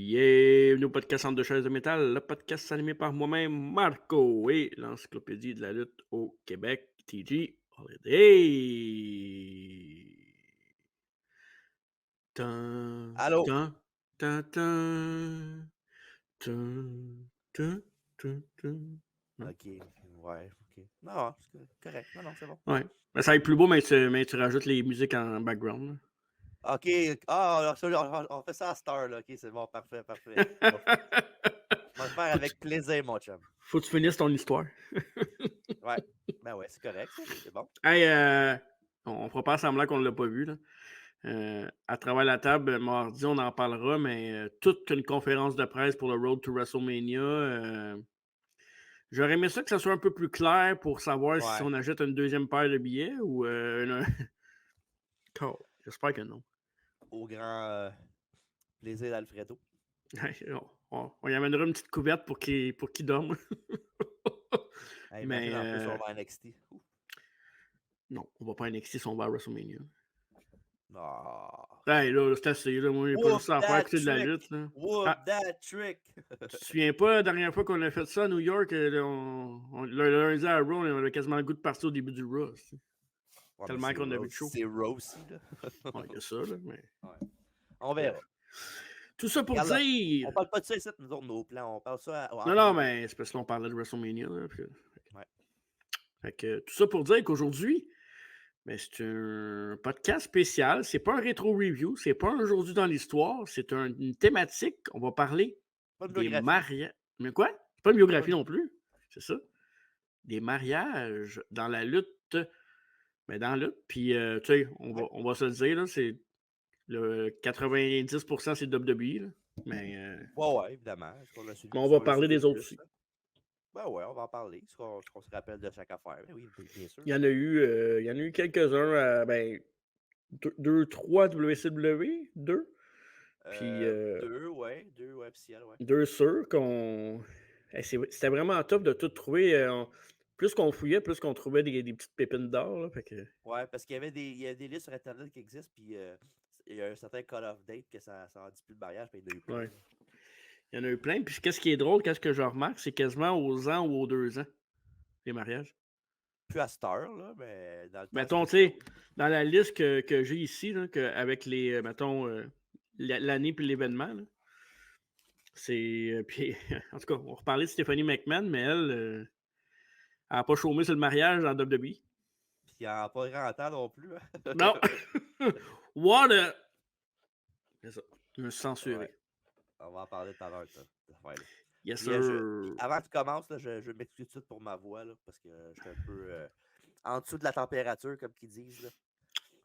Bienvenue au podcast Entre deux chaises de métal, le podcast animé par moi-même, Marco, et l'encyclopédie de la lutte au Québec, TG Holiday. Tan, Allô? tan, tan, tan, tan, tan, tan, tan. Non? OK, ouais, OK. Non, c'est correct. Non, non, c'est bon. Ouais. Ben, ça va être plus beau, mais tu rajoutes les musiques en background. OK, ça, on fait ça à cette heure-là. OK, c'est bon, parfait, parfait. On va le faire Faut que tu, avec plaisir, mon chum. faut que tu finisses ton histoire. Ouais. Ben ouais, c'est correct, ça. C'est bon. Hey, on fera pas semblant qu'on ne l'a pas vu, là. À travers la table, mardi, on en parlera, mais toute une conférence de presse pour le Road to WrestleMania. J'aurais aimé ça que ça soit un peu plus clair pour savoir si Ouais. on achète une deuxième paire de billets ou Oh, j'espère que non. Au grand plaisir d'Alfredo. On y amènera une petite couverte pour qu'il dorme. Hey, imagine Mais en plus, on va à NXT. Ouf. non, on va pas à NXT si on va à WrestleMania. Ah. Hey, là, c'est assez, là. Moi, j'ai pas Whoop juste ça à faire that écouter de la trick! lutte, là. Whoop Ah, that trick! tu te souviens pas la dernière fois qu'on a fait ça à New York? Là, le lundi à Raw, on avait quasiment le goût de partir au début du Raw. Ouais, mais Tellement qu'on a vu de show. C'est Raw aussi, là. Ouais, il y a ça, là, mais Ouais. On bref. verra. Tout ça pour Regarde, là, dire. on parle pas de ça ici, nous autres, nos plans. On parle ça Non, entre non, nous autres. mais c'est parce qu'on parlait de WrestleMania. Là, Ouais. fait que tout ça pour dire qu'aujourd'hui, ben, c'est un podcast spécial. C'est pas un rétro review. C'est pas un aujourd'hui dans l'histoire. C'est une thématique. On va parler Pas de des biographie. mariages. Mais quoi? C'est pas une Pas biographie de- non plus. C'est ça. Des mariages dans la lutte. Mais dans la lutte. Puis, tu sais, Ouais. on va se le dire, là, c'est le 90% c'est WWE. Là. Mais Ouais, ouais, évidemment. Est-ce qu'on a mais on si va on l'a parler suivi le des autres plus, aussi. là? Ben ouais, on va en parler. Ce qu'on se rappelle de chaque affaire. Ben oui, bien sûr. Il y en a eu quelques-uns, ben, deux, trois WCW, deux. Puis Ouais. Deux, ouais, officiels, ouais. deux sûrs qu'on. C'était vraiment top de tout trouver. Plus qu'on fouillait, plus qu'on trouvait des petites pépines d'or. Là, fait que, Ouais, parce il y a des listes sur Internet qui existent, puis il y a un certain call-off date que ça en dit plus le mariage, puis il y en a eu plein, ouais. là. Il y en a eu plein. Puis qu'est-ce qui est drôle, qu'est-ce que je remarque, c'est quasiment aux ans ou aux 2 ans, les mariages. Plus à cette heure, là, mais dans le temps, Mettons, c'était tu ça, sais, oui. dans la liste que j'ai ici, là, avec les, mettons, l'année puis l'événement, là, c'est. Puis, en tout cas, on reparlait de Stephanie McMahon, mais elle n'a pas chômé sur le mariage en WWE. Puis il n'y en a pas grand temps non plus, hein. Non! What a. C'est ça. Je me suis Ouais, censuré. on va en parler tout à l'heure, ça, cette affaire-là. Yes, Puis, sir. avant que tu commences, là, je m'excuse tout de suite pour ma voix, là, parce que je suis un peu en dessous de la température, comme qu'ils disent. Là.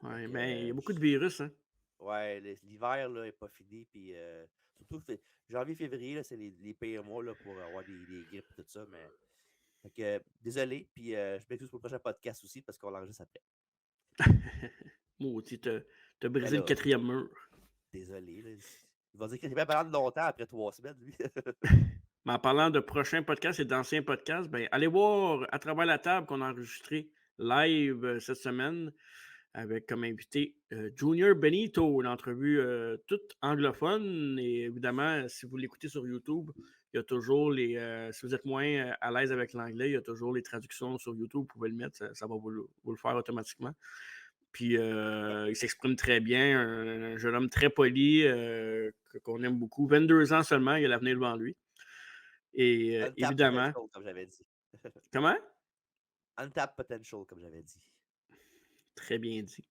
Fait Ouais, que, mais il y a beaucoup de virus, hein. ouais, l'hiver là, est pas fini. Puis, surtout janvier-février, là, c'est les pires mois là, pour avoir des grippes et tout ça. Mais, fait que, désolé. Puis, je m'excuse pour le prochain podcast aussi parce qu'on l'enregistre après. Maudit, t'as Mais brisé le là, quatrième mur. désolé. Là, il va dire qu'il est bien parlant de longtemps après 3 semaines, lui. Mais en parlant de prochains podcasts et d'anciens podcasts, ben, allez voir à travers la table qu'on a enregistré live cette semaine avec comme invité Junior Benito, une entrevue toute anglophone. Et évidemment, si vous l'écoutez sur YouTube, il y a toujours si vous êtes moins à l'aise avec l'anglais, il y a toujours les traductions sur YouTube. Vous pouvez le mettre, ça va vous le faire automatiquement. Puis il s'exprime très bien, un jeune homme très poli, qu'on aime beaucoup. 22 ans seulement, il a l'avenir devant lui. Et Untapped évidemment, potential, comme j'avais dit. comment? Untapped potential, comme j'avais dit. Très bien dit.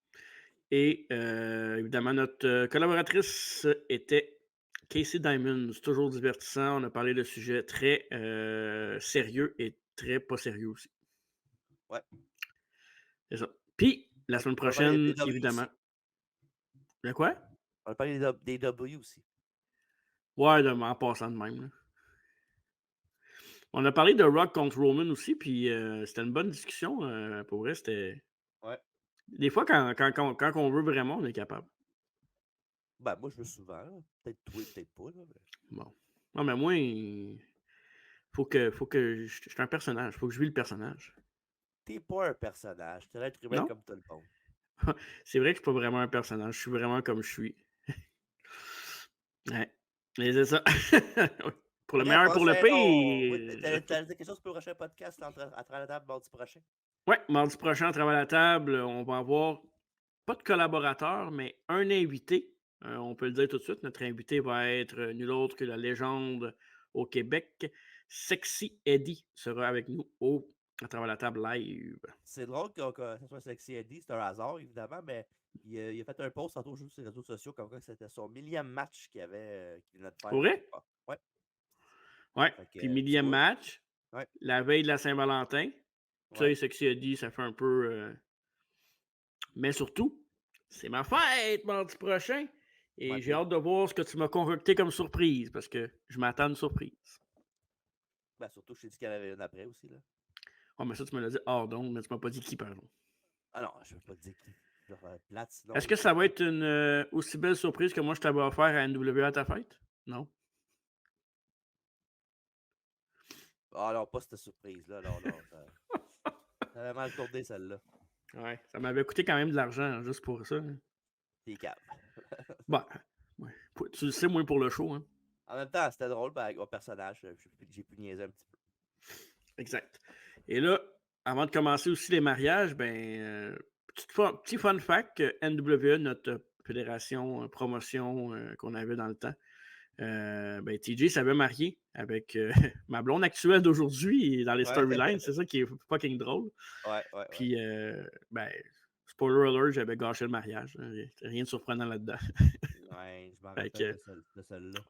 Et évidemment, notre collaboratrice était Casey Diamond. C'est toujours divertissant. On a parlé de sujets très sérieux et très pas sérieux aussi. Ouais. C'est ça. Puis, la semaine On va parler prochaine, des W évidemment. aussi. De quoi? On va parler des W aussi. Ouais, en passant de même. Là. On a parlé de Rock contre Roman aussi, puis c'était une bonne discussion. Pour vrai, c'était. Ouais. Des fois, quand on veut vraiment, on est capable. Ben, moi, je veux souvent. Là. Peut-être toi, peut-être pas. Là, mais... Bon. Non, mais moi, faut que je suis un personnage. Faut que je vis le personnage. T'es pas un personnage. T'es un être humain Non? comme tout le monde. C'est vrai que je suis pas vraiment un personnage. Je suis vraiment comme je suis. Ouais. Mais c'est ça. Pour le Bref, meilleur, on pour le s'est. Oui, pire. t'allais dire quelque chose pour le prochain podcast à travers la table mardi prochain? Ouais, mardi prochain, on travaille à la table. On va avoir pas de collaborateur, mais un invité. On peut le dire tout de suite. Notre invité va être nul autre que la légende au Québec. Sexy Eddie sera avec nous à travers la table live. C'est drôle que ça soit Sexy Eddie, c'est un hasard, évidemment, mais il a fait un post tantôt sur ses réseaux sociaux comme quoi c'était son millième match qu'il venait de faire Pour vrai? quelque part. Ouais. Ouais. Fait que, Puis tu millième vois. match, Ouais. la veille de la Saint-Valentin. Tu sais, Ouais. Sexy Eddie, ça fait un peu. Mais surtout, c'est ma fête mardi prochain. Ouais, Et j'ai puis, hâte de voir ce que tu m'as concocté comme surprise parce que je m'attends à une surprise. ben, surtout, je t'ai dit qu'il y en avait une après aussi, là. Oh, mais ça, tu me l'as dit hors donc, mais tu m'as pas dit qui, pardon. Ah non, je veux pas te dire qui. Je vais faire plate, sinon. Est-ce que ça va être une aussi belle surprise que moi je t'avais offert à NWA à ta fête? Non? Ah non, pas cette surprise-là. Non, non. Ça avait mal tourné, celle-là. Ouais, ça m'avait coûté quand même de l'argent hein, juste pour ça. Hein. T'es cave. Bah, ouais. Tu le sais, moins pour le show. Hein. En même temps, c'était drôle, ben, avec mon personnage, j'ai pu niaiser un petit peu. Exact. Et là, avant de commencer aussi les mariages, petit fun fact, NWA, notre fédération promotion qu'on avait dans le temps, TJ s'avait marié avec ma blonde actuelle d'aujourd'hui dans les Ouais. storylines. C'est ça qui est fucking drôle. Ouais, ouais, ouais. Puis, spoiler alert, j'avais gâché le mariage. Hein, rien de surprenant là-dedans. Ouais, je m'en Fait rappelle que, de celle-là.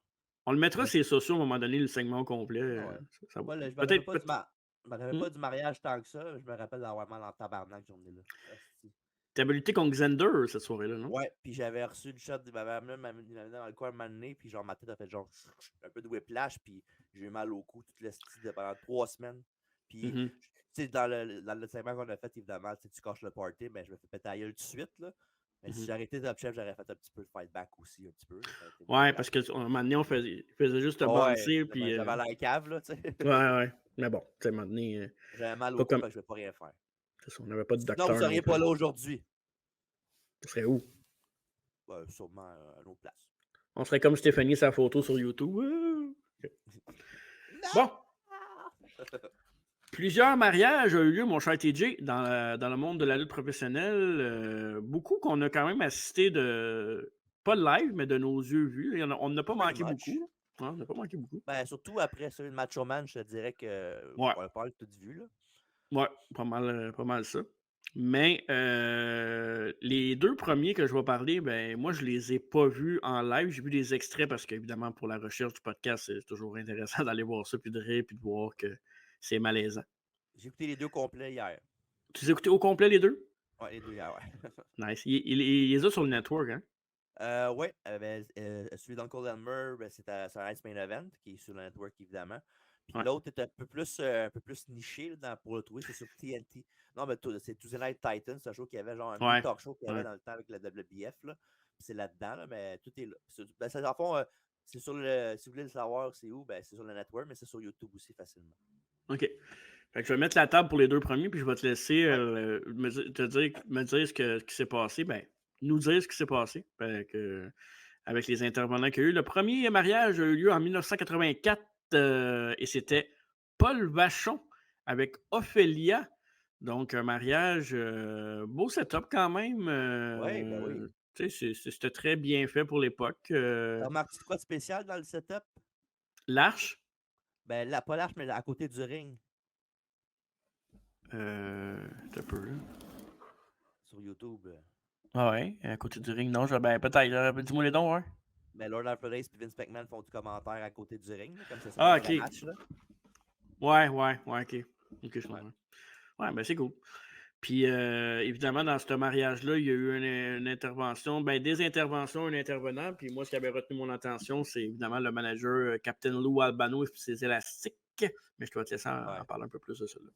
on le mettra Mais sur les sociaux à un moment donné, le segment au complet. ah ouais. Ça va. Moi, là, je me rappelle Peut-être. pas je me rappelle Hmm? pas du mariage tant que ça. Je me rappelle d'avoir mal en tabarnak cette journée-là. Asti. T'avais lutté contre Xander cette soirée-là, non? Ouais, puis j'avais reçu une shot, il m'avait amené dans le coin un moment donné, puis genre ma tête a fait genre un peu de whiplash, puis j'ai eu mal au cou toute l'esti pendant 3 semaines. Puis, Mhm, tu sais, dans le segment qu'on a fait, évidemment, tu caches le party, mais je me fais péter la gueule tout de suite, là. Mais si mhm. j'arrêtais Top Chef, j'aurais fait un petit peu de fight back aussi, un petit peu. Ça aurait été moins Ouais, plate. parce qu'à un moment donné, on faisait juste te Ouais, bouncer, puis. j'avais la cave, là, tu sais. Ouais, ouais. Mais bon, tu sais, à un moment donné, J'avais mal pas au cou, comme. fait que je ne vais pas rien faire. C'est ça, on n'avait pas de Sinon, vous docteur non seriez pas plus. là aujourd'hui. Ce serait où? Sûrement à une autre place. On serait comme Stéphanie, sa photo sur YouTube. Ok. Bon, plusieurs mariages ont eu lieu, mon cher TJ, dans le monde de la lutte professionnelle. Beaucoup qu'on a quand même assisté de. Pas de live, mais de nos yeux vus. On n'a pas Pretty manqué much. beaucoup. Ouais, on n'a pas manqué beaucoup. Ben, surtout après celui de Macho Man, je te dirais que Ouais, on a pas tout vu, là. ouais, pas mal ça. Mais les deux premiers que je vais parler, ben moi, je les ai pas vus en live. J'ai vu des extraits parce qu'évidemment, pour la recherche du podcast, c'est toujours intéressant d'aller voir ça, puis de rire, puis de voir que c'est malaisant. J'ai écouté les deux complets hier. Tu les as écoutés au complet, les deux? Ouais, les deux hier, ouais. Nice. Il les a sur le network, hein? Ouais, celui d'Uncle Elmer, ben, c'était sur Ice Main Event, qui est sur le network, évidemment. Puis Ouais. l'autre est un peu plus niché là, pour le trouver, c'est sur TNT. Non, mais c'est Tuesday Night Titans, c'est un show qu'il y avait, genre un mini Ouais. talk show qu'il y avait Ouais. dans le temps avec la WBF. Là. Puis c'est là-dedans, là, mais tout est là. Ben, en fond, c'est sur le. Si vous voulez le savoir, c'est où? Ben, c'est sur le network, mais c'est sur YouTube aussi facilement. OK. Fait que je vais mettre la table pour les deux premiers, puis je vais te laisser Ouais. me dire ce qui s'est passé. Ben, nous dire ce qui s'est passé avec les intervenants qu'il y a eu. Le premier mariage a eu lieu en 1984 et c'était Paul Vachon avec Ophélia. Donc, un mariage, beau setup quand même. Ouais, ben oui. C'était très bien fait pour l'époque. T'as remarqué quoi de spécial dans le setup? L'arche, Ben, pas l'arche, mais à côté du ring. un peu là. Sur YouTube. Ah ouais, à côté du ring, non, ben peut-être, dis-moi les dons, ouais. Mais Lord of Race et Vince McMahon font du commentaire à côté du ring, là, comme ça serait Ah, un ok. vrai match. Là. Ouais, ok. Ok, je Ouais. comprends. Ouais, ben c'est cool. Puis, évidemment, dans ce mariage-là, il y a eu une intervention, des interventions, un intervenant. Puis moi, ce qui avait retenu mon attention, c'est évidemment le manager Captain Lou Albano et ses élastiques. Mais je te laisser en parler un peu plus de ça. Là.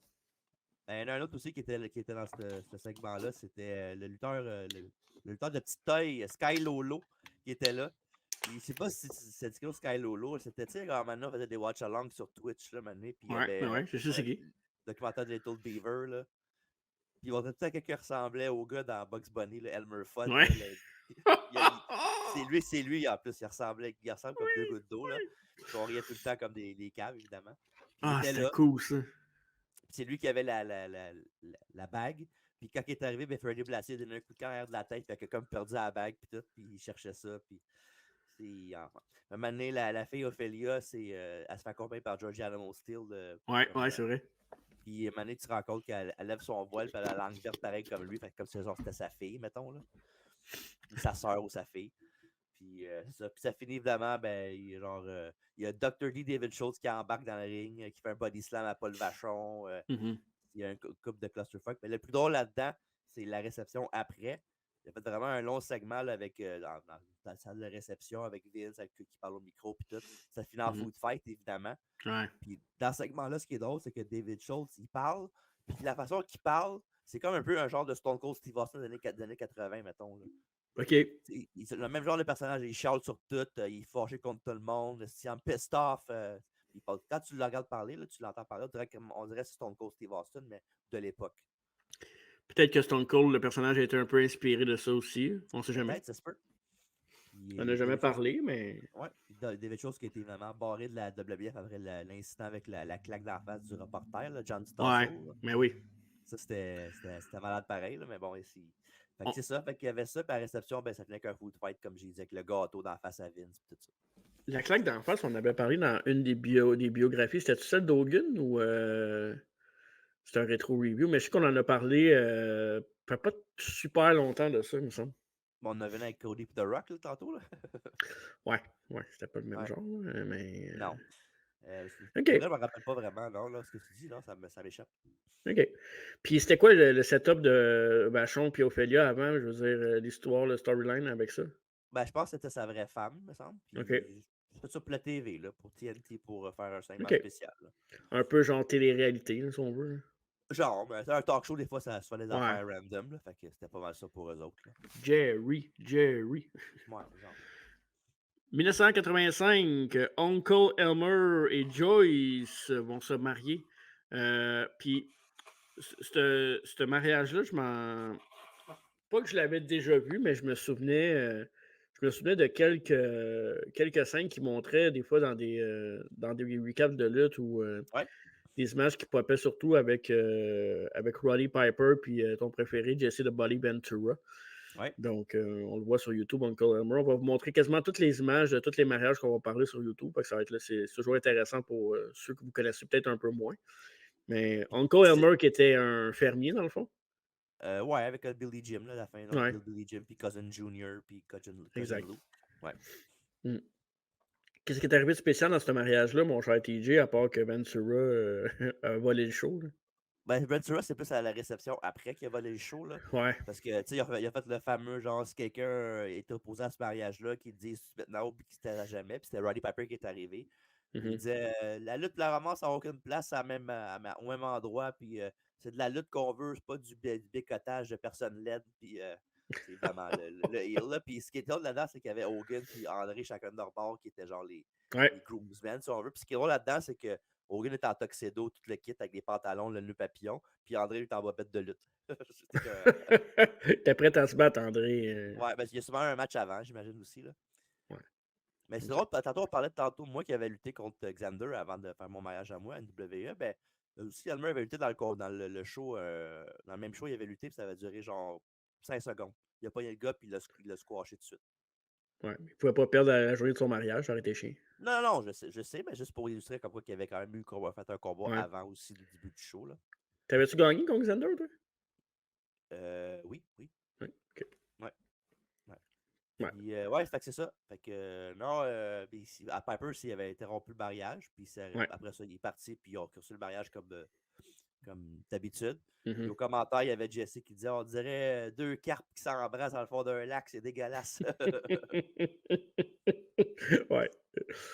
Ben, il y en a un autre aussi qui était dans ce segment-là, c'était le lutteur de petite taille, Sky Lolo, qui était là. Puis, je sais pas si c'est dit Sky Lolo, c'était, tu sais, quand maintenant, on faisait des watch-alongs sur Twitch, là, maintenant, puis il y avait je sais c'est qui. le documentaire de Little Beaver, là. Puis, on a tout à quelqu'un qui ressemblait au gars dans Bugs Bunny, le Elmer Fudd. Ouais. Là, C'est lui, en plus. Il ressemble comme deux gouttes d'eau, là. Puis on riait tout le temps comme des caves, évidemment. Puis il Ah, était c'était là. cool, ça. C'est lui qui avait la bague. Puis quand il est arrivé, ben, Freddie Blassie a donné un coup de camp arrière de la tête. Fait que comme perdu la bague, puis tout. Puis il cherchait ça. Puis enfin. Un moment donné, la fille Ophelia, elle se fait accompagner par Georgie Animal Steel. Ouais, c'est vrai. Puis un moment donné, tu te rends compte qu'elle lève son voile, puis elle a la langue verte pareil comme lui. Fait que comme si genre, c'était sa fille, mettons. Là. Ou sa soeur ou sa fille. Puis c'est ça. Puis ça finit évidemment, ben, il y a Dr. D. David Schultz qui embarque dans le ring, qui fait un body slam à Paul Vachon. Mhm. Il y a un couple de clusterfuck. Mais le plus drôle là-dedans, c'est la réception après. Il a fait vraiment un long segment là, avec, dans la salle de réception avec Vince qui parle au micro puis tout. Ça finit en Mhm. food fight, évidemment. Ouais. Puis dans ce segment-là, ce qui est drôle, c'est que David Schultz, il parle. Puis la façon qu'il parle, c'est comme un peu un genre de Stone Cold Steve Austin des années 80, mettons. Là. OK. C'est le même genre de personnage. Il chiale sur tout. Il est fâché contre tout le monde. Il est pissed off. Quand tu le regardes parler, là, tu l'entends parler, on dirait que c'est Stone Cold Steve Austin, mais de l'époque. Peut-être que Stone Cold, le personnage, a été un peu inspiré de ça aussi. On sait jamais. Peut-être, ça se peut. On n'a jamais parlé, mais. Ouais. David Schultz qui a été vraiment barré de la WWF après l'incident avec la claque d'en face du reporter, là, John Ouais, Stossel. mais oui. Ça, c'était malade pareil, là, mais bon, ici. Fait que On- c'est ça. Fait qu'il y avait ça, puis à la réception, ben, ça tenait qu'un food fight, comme j'ai dit, avec le gâteau d'en face à Vince, puis tout ça. La claque d'en face, on avait parlé dans une des biographies. C'était-tu celle d'Hogan ou c'était un rétro-review? Mais je sais qu'on en a parlé pas super longtemps de ça, il me semble. Bon, on a venu avec Cody et The Rock, là, tantôt, là. Ouais, c'était pas le même Ouais. genre, mais. Non. OK. Pour vrai, je me rappelle pas vraiment, non, là, ce que tu dis, non, ça m'échappe. OK. Puis c'était quoi le setup de Vachon et Ophélia avant, je veux dire, l'histoire, le storyline avec ça? Ben, je pense que c'était sa vraie femme, me semble. OK. Puis, j'ai fait ça pour la TV, là, pour TNT, pour faire un segment OK. spécial. Là. Un peu genre télé-réalité, là, si on veut. Genre, ben, c'est un talk show, des fois, ça se fait des Ouais. affaires random, là, fait que c'était pas mal ça pour eux autres. Là. Jerry. Ouais, genre. 1985, Uncle Elmer et Joyce vont se marier. Puis, ce mariage-là, je m'en. Pas que je l'avais déjà vu, mais je me souvenais de quelques scènes qui montraient des fois dans des recaps de lutte ou Ouais. des images qui poppaient surtout avec Roddy Piper puis ton préféré, Jesse the Body Ventura. Ouais. Donc, on le voit sur YouTube, Uncle Elmer. On va vous montrer quasiment toutes les images de tous les mariages qu'on va parler sur YouTube. Parce que ça va être là, c'est toujours intéressant pour ceux que vous connaissez peut-être un peu moins. Mais Uncle Elmer qui était un fermier, dans le fond. Ouais, avec Billy Jim, là, à la fin. Donc, Ouais. Billy Jim, puis Cousin Junior, puis Cousin Exact. Lou. Ouais. Qu'est-ce qui est arrivé de spécial dans ce mariage-là, mon cher TJ, à part que Ventura a volé le show? Là? Ben, Ventura, c'est plus à la réception après qu'il a volé le show, là. Ouais. Parce que, tu sais, il a fait le fameux, genre, si quelqu'un est opposé à ce mariage-là, qu'il dise maintenant, puis que c'était à jamais, puis c'était Roddy Piper qui est arrivé. Il disait la lutte la ramasse n'a aucune place au même endroit, puis c'est de la lutte qu'on veut, c'est pas du bécotage de personnes laides, puis c'est vraiment le heel. Là. Puis ce qui est drôle là-dedans, c'est qu'il y avait Hogan puis André chacun de leur bord qui étaient genre les groomsmen, si on veut. Puis ce qui est drôle là-dedans, c'est que Hogan est en tuxedo, tout le kit avec des pantalons, le nœud papillon, puis André est en bobette de lutte. T'es prêt à se battre, André? Ouais, ben, il y a souvent un match avant, j'imagine aussi. Là. Ouais. Mais c'est drôle, tantôt on parlait tantôt moi qui avais lutté contre Xander avant de faire mon mariage à moi à NWE. Ben, aussi, Elmer avait lutté dans le show, dans le même show, il avait lutté, puis ça avait duré genre 5 secondes. Il a pogné le gars, puis il l'a squashé tout de suite. Ouais, il pouvait pas perdre la journée de son mariage, ça aurait été chiant. Non, je sais, mais juste pour illustrer comme quoi qu'il avait quand même fait un combat avant aussi le début du show. Là. T'avais-tu gagné contre Xander, toi? Oui. Oui, ok. Puis, ouais, fait que c'est ça. Fait que, non, à Piper, s'il avait interrompu le mariage, puis après ça, il est parti, puis ils ont reçu le mariage comme d'habitude. Puis au commentaire, il y avait Jesse qui disait on dirait deux carpes qui s'embrassent dans le fond d'un lac, c'est dégueulasse. Ouais.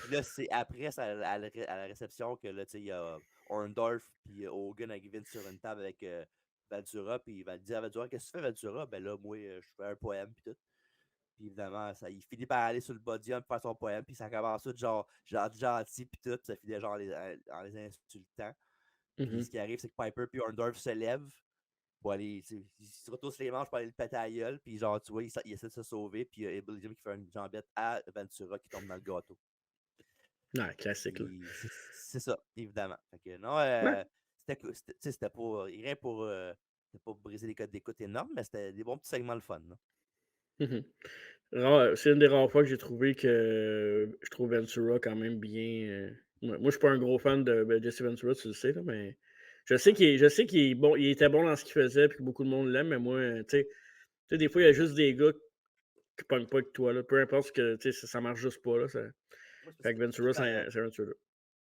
Puis là, c'est après à la réception que là, il y a Orndorff puis Hogan arrivent sur une table avec Ventura, puis il va dire à Ventura qu'est-ce que tu fais, Ventura? Ben là, moi, je fais un poème, puis tout. Puis évidemment, il finit par aller sur le podium pour faire son poème, puis ça commence tout genre gentil, puis tout, puis ça finit genre en les insultant. Puis ce qui arrive, c'est que Piper puis Orndorff se lèvent, pour aller, il se retrousse les manches pour aller le péter à la gueule, puis genre, tu vois, il essaie de se sauver, puis Elysium qui fait une jambette à Ventura qui tombe dans le gâteau. Ouais, classique, là. Puis c'est ça, évidemment. Fait que non, Ouais. c'était pas rien c'était pas briser les codes d'écoute énormes, mais c'était des bons petits segments le fun, là. Mhm. C'est une des rares fois que j'ai trouvé que je trouve Ventura quand même bien. Moi, je suis pas un gros fan de Jesse Ventura, tu le sais, là, mais je sais qu'il est bon, il était bon dans ce qu'il faisait, puis que beaucoup de monde l'aime, mais moi, tu sais, des fois, il y a juste des gars qui pognent pas avec toi, là. Peu importe ce que, tu sais, ça marche juste pas, là. Moi, c'est parce Fait que que Ventura, c'est Ventura.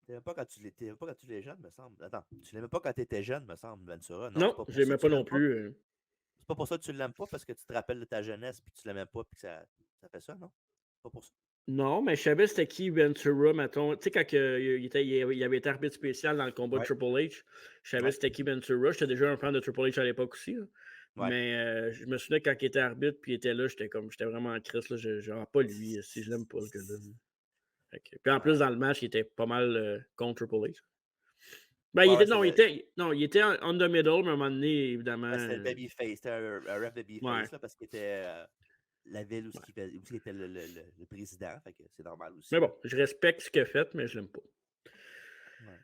t'aimais pas quand t'aimais pas quand tu étais jeune, me semble. Attends, tu l'aimais pas quand t'étais jeune, me semble, Ventura. Non, c'est Non, pas je pour ça l'aimais que tu pas non l'aimes pas. plus. C'est pas pour ça que tu l'aimes pas, parce que tu te rappelles de ta jeunesse, puis que tu l'aimais pas, puis que ça fait ça, non? Pas pour ça. Non, mais je savais c'était qui Ventura, mettons. Tu sais, quand il avait été arbitre spécial dans le combat de Ouais, Triple H, je savais ouais, c'était qui Ventura. J'étais déjà un fan de Triple H à l'époque aussi, là. ouais. Mais je me souviens quand il était arbitre puis il était là, j'étais vraiment en crise. Là. Genre, pas lui, si je l'aime pas, ce gars-là. Puis en plus, Ouais. dans le match, il était pas mal contre Triple H. Ben, Ouais, ouais, il était on the middle, mais à un moment donné, évidemment. ben, c'était le babyface, c'était un ref Ouais, babyface, là, parce qu'il était la ville où ouais. il était le président, fait que c'est normal Mais aussi, là. bon, je respecte ce qu'il a fait, mais je l'aime pas. Ouais.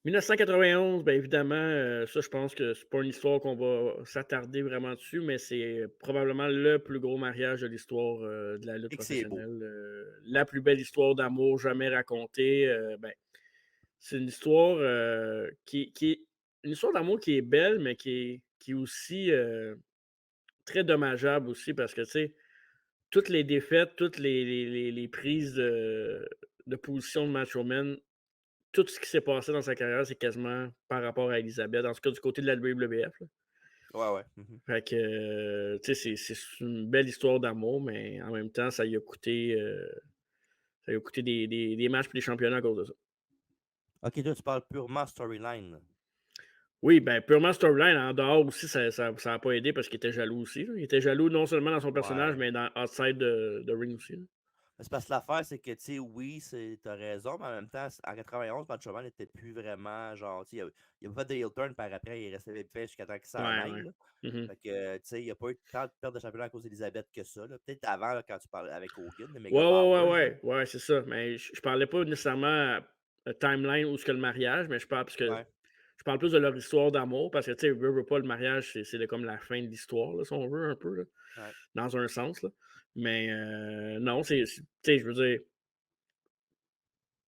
1991, bien évidemment, ça, je pense que c'est pas une histoire qu'on va s'attarder vraiment dessus, mais c'est probablement le plus gros mariage de l'histoire de la lutte Et que c'est beau. professionnelle. La plus belle histoire d'amour jamais racontée. Ben, c'est une histoire qui est une histoire d'amour qui est belle, mais qui est aussi très dommageable aussi parce que, tu sais, toutes les défaites, toutes les prises de position de Macho Man, tout ce qui s'est passé dans sa carrière, c'est quasiment par rapport à Elisabeth, en tout cas du côté de la WWF. Là. Ouais, ouais. Mhm. Fait que, tu sais, c'est une belle histoire d'amour, mais en même temps, ça lui a coûté des matchs et des championnats à cause de ça. Ok, toi, tu parles purement storyline, là. Oui, ben purement storyline, en dehors aussi, ça n'a pas aidé parce qu'il était jaloux aussi. Là. Il était jaloux non seulement dans son personnage, Ouais. mais dans outside de ring aussi. Là. C'est parce que l'affaire, c'est que, tu sais, oui, t'as raison, mais en même temps, en 91, Macho Man n'était plus vraiment, genre, tu sais, il a pas fait de heel turn par après, il restait fait jusqu'à temps qu'il s'en Ouais, aille, ouais. là. Mhm. Fait que, tu sais, il n'y a pas eu tant de perte de championnat à cause d'Elisabeth que ça, là. Peut-être avant, là, quand tu parlais avec Hogan, les Ouais, Mega ouais, ouais, Powers, là. ouais. Ouais, c'est ça. Mais je parlais pas nécessairement timeline où ce que le mariage, mais je parle parce que Ouais, je parle plus de leur histoire d'amour, parce que tu sais, veux pas, le mariage, comme la fin de l'histoire, là, si on veut, un peu, là, ouais. dans un sens. Là. Mais non, tu sais, je veux dire,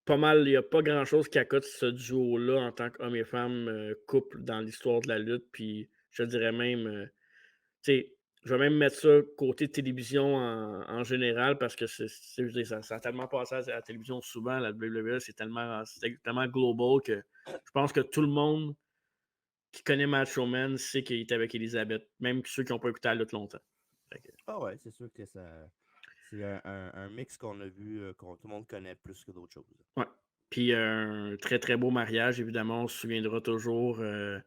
pas mal, il n'y a pas grand-chose qui accote ce duo-là en tant qu'homme et femme couple dans l'histoire de la lutte. Puis je dirais même, tu sais, je vais même mettre ça côté télévision en général parce que je veux dire, ça a tellement passé à la télévision souvent, la WWE, c'est tellement global que je pense que tout le monde qui connaît Macho Man sait qu'il était avec Elisabeth, même ceux qui n'ont pas écouté la lutte longtemps. Fait que, Ah ouais, c'est sûr que ça. C'est un mix qu'on a vu, qu'on tout le monde connaît plus que d'autres choses. ouais. Puis un très très beau mariage, évidemment, on se souviendra toujours La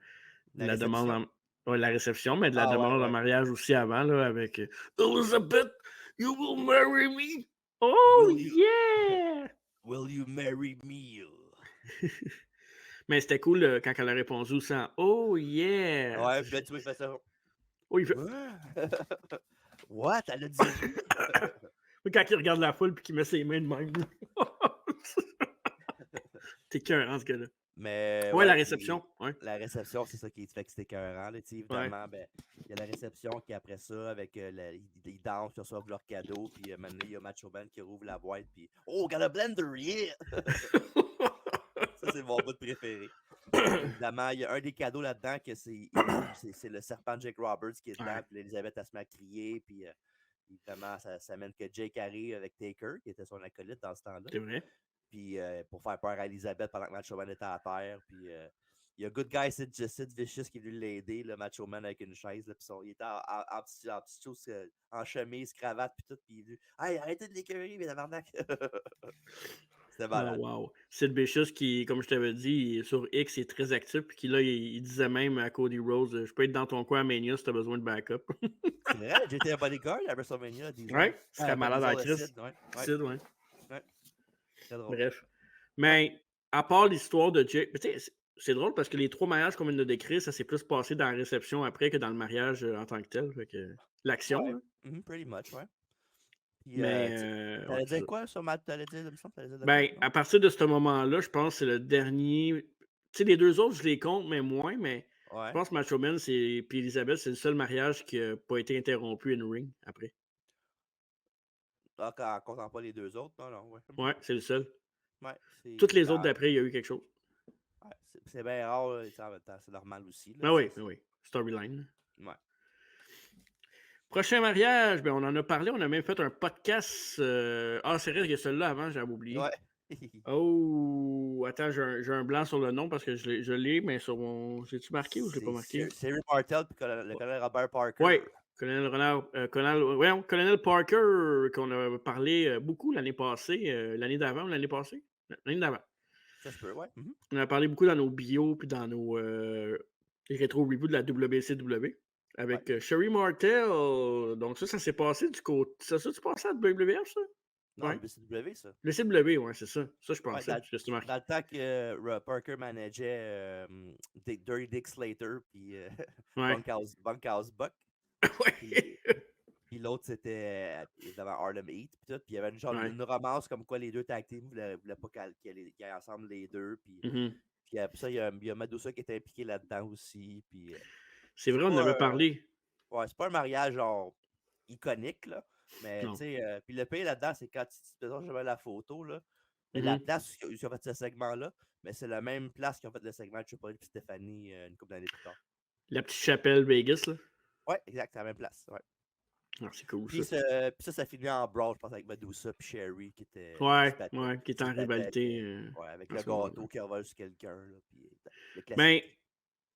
de la demande réception. ouais, la réception, mais de la Ah ouais, demande en ouais. mariage aussi avant, là, avec Elizabeth, you will marry me? Oh Will you, yeah! will you marry me? Mais c'était cool quand elle a répondu aussi en Oh yeah! Ouais, puis là, tu vois, il fait ça. Oh, il fait... What? What? Elle a dit oui? quand il regarde la foule et qu'il met ses mains de même. T'es cœur, ce gars-là. Mais Ouais, la ouais, puis réception. Ouais. la réception, c'est ça qui fait que c'était écœurant, là, tu sais, Ouais. évidemment, ben, il y a la réception qui, après ça, avec ils dansent, ils reçoivent leur cadeau, puis maintenant, il y a Macho Man qui rouvre la boîte, puis oh, got a blender, yeah! Ça, c'est mon bout préféré. Évidemment, il y a un des cadeaux là-dedans que c'est le serpent de Jake Roberts qui est dedans, ouais, puis Elisabeth, elle se met à crier, puis évidemment, ça mène que Jake arrive avec Taker, qui était son acolyte dans ce temps-là. c'est vrai. Puis pour faire peur à Elisabeth pendant que Macho Man était à terre. Puis il y a Good Guy Sid Vicious qui est venu l'aider, le Macho Man avec une chaise. Là, puis il était en petite chose, en chemise, cravate, puis tout. Puis il est venu, hey, arrêtez de l'écœurer, mais tabarnak! C'était Ah, malade. wow. Sid Vicious, qui, comme je t'avais dit, sur X, il est très actif. Puis qui, là, il disait même à Cody Rhodes Je peux être dans ton coin à Mania si t'as besoin de backup. C'est vrai, j'étais un bodyguard à WrestleMania, Diesel. ouais, ce serait Pas malade à Diesel, Chris. Sid, ouais. Ouais, Sid, ouais. ouais. Très drôle. Bref. Ouais. Mais, à part l'histoire de Jake, tu sais, c'est drôle parce que les 3 mariages qu'on vient de décrire, ça s'est plus passé dans la réception après que dans le mariage, en tant que tel, fait que l'action, Ouais, là. pretty much, ouais. Puis, Mais ouais, t'allais c'est dire ça. quoi sur Matt? T'allais dire, il me semble que t'allais dire de quoi, Ben, non? à partir de ce moment-là, je pense que c'est le dernier tu sais, les 2 autres, je les compte, mais moins, mais je Ouais. pense que Macho Man, puis Elizabeth, c'est le seul mariage qui a pas été interrompu in ring après. Ah, en comptant pas les deux autres, non, non, ouais. Ouais, c'est le seul. Ouais, Toutes c'est les autres quand d'après, il y a eu quelque chose. ouais, c'est bien rare, là, tu sais, en même temps, c'est normal aussi, là, Ah tu sais, oui, ah oui, storyline. ouais. Prochain mariage, ben, on en a parlé, on a même fait un podcast, ah, c'est vrai qu'il y a celui-là avant, j'avais oublié. Ouais. Oh! Attends, j'ai un blanc sur le nom parce que je l'ai, mais sur mon j'ai-tu marqué ou je l'ai pas C'est marqué? Sherry Martel puis le colonel Robert Parker. Ouais, colonel Renard, colonel Parker qu'on a parlé, beaucoup l'année passée, l'année d'avant ou l'année passée? L'année d'avant. Ça se peut, ouais. On en a parlé beaucoup dans nos bios puis dans nos, rétro-reviews de la WCW Ouais. avec, Sherry Martel. Donc ça s'est passé du côté ça s'est-tu passé à WWF ça? Non, Ouais. WCW, ça. Le CW, ouais, c'est ça. Ça, je Ouais, pensais, je l'ai marqué. dans le temps que Parker manageait Dirty Dick Slater puis Ouais. Bunkhouse Buck. Puis, Ouais. puis l'autre, c'était évidemment Harlem Heat. Puis tout. Puis il y avait une genre Ouais. une romance comme quoi les deux tag teams voulaient pas qu'ils aillent ensemble les deux. Puis, Mmh. puis après ça, il y a Medusa qui était impliqué là-dedans aussi. Puis C'est c'est vrai, on en avait pas, parlé. ouais, c'est pas un mariage genre iconique, là. Mais tu Non. sais, puis le pire là-dedans, c'est quand je mets la photo, là. Mais la Mmh. place où ils ont fait ce segment-là, mais c'est la même place qu'ils ont fait le segment de Triple H et Stéphanie une couple d'années plus tard. La petite chapelle Vegas, là. Ouais, exact, c'est la même place. Ouais. Ah, c'est cool ça. Puis, ça finit en brawl, je pense, avec Medusa et Sherry qui se Ouais, battaient. ouais, qui est Qui se en battaient rivalité, ouais, avec à le ce moment-là. gâteau qui revole sur quelqu'un, là, puis le Ben, classique.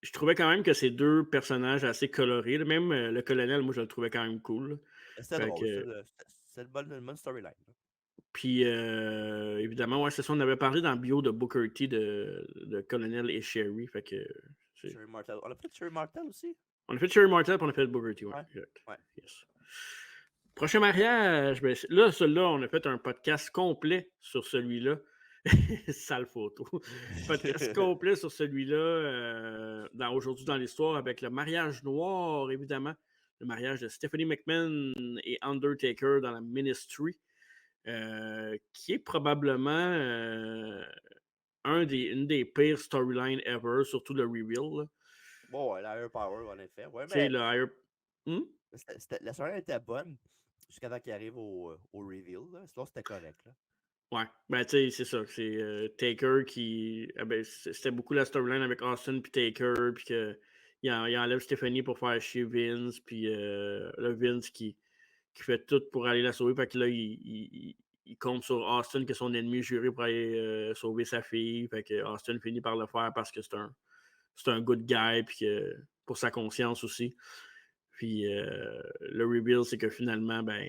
je trouvais quand même que ces 2 personnages assez colorés, là, même, le colonel, moi, je le trouvais quand même cool, là. C'était Fait drôle, que c'est une bonne storyline. Là. puis, évidemment, ouais, c'est ça, on avait parlé dans le bio de Booker T de Colonel et Sherry, fait que c'est Sherry Martel. On a fait Sherry Martel aussi? on a fait Sherry Martel puis on a fait Booker T, ouais, Ouais. exact. Ouais. Yes. Prochain mariage, ben, là, celui-là, on a fait un podcast complet sur celui-là. Sale photo. Podcast complet sur celui-là, Aujourd'hui dans l'histoire, avec le mariage noir, évidemment. Le mariage de Stephanie McMahon et Undertaker dans la Ministry, qui est probablement une des pires storylines ever, surtout le reveal. Là. Bon, ouais, la Air Power, en effet. Ouais, Tu sais, mais le higher. Hmm? la storyline était bonne jusqu'à temps qu'il arrive au reveal. Là. Sinon, c'était correct. Là. Ouais, ben tu sais, c'est ça. C'est Taker qui. Ben, c'était beaucoup la storyline avec Austin puis Taker, puis qu'il enlève Stephanie pour faire chier Vince, puis le Vince qui fait tout pour aller la sauver, fait que là, il compte sur Austin, qui est son ennemi juré, pour aller sauver sa fille, fait que Austin finit par le faire parce que c'est un good guy, puis pour sa conscience aussi. Puis le reveal, c'est que finalement, ben,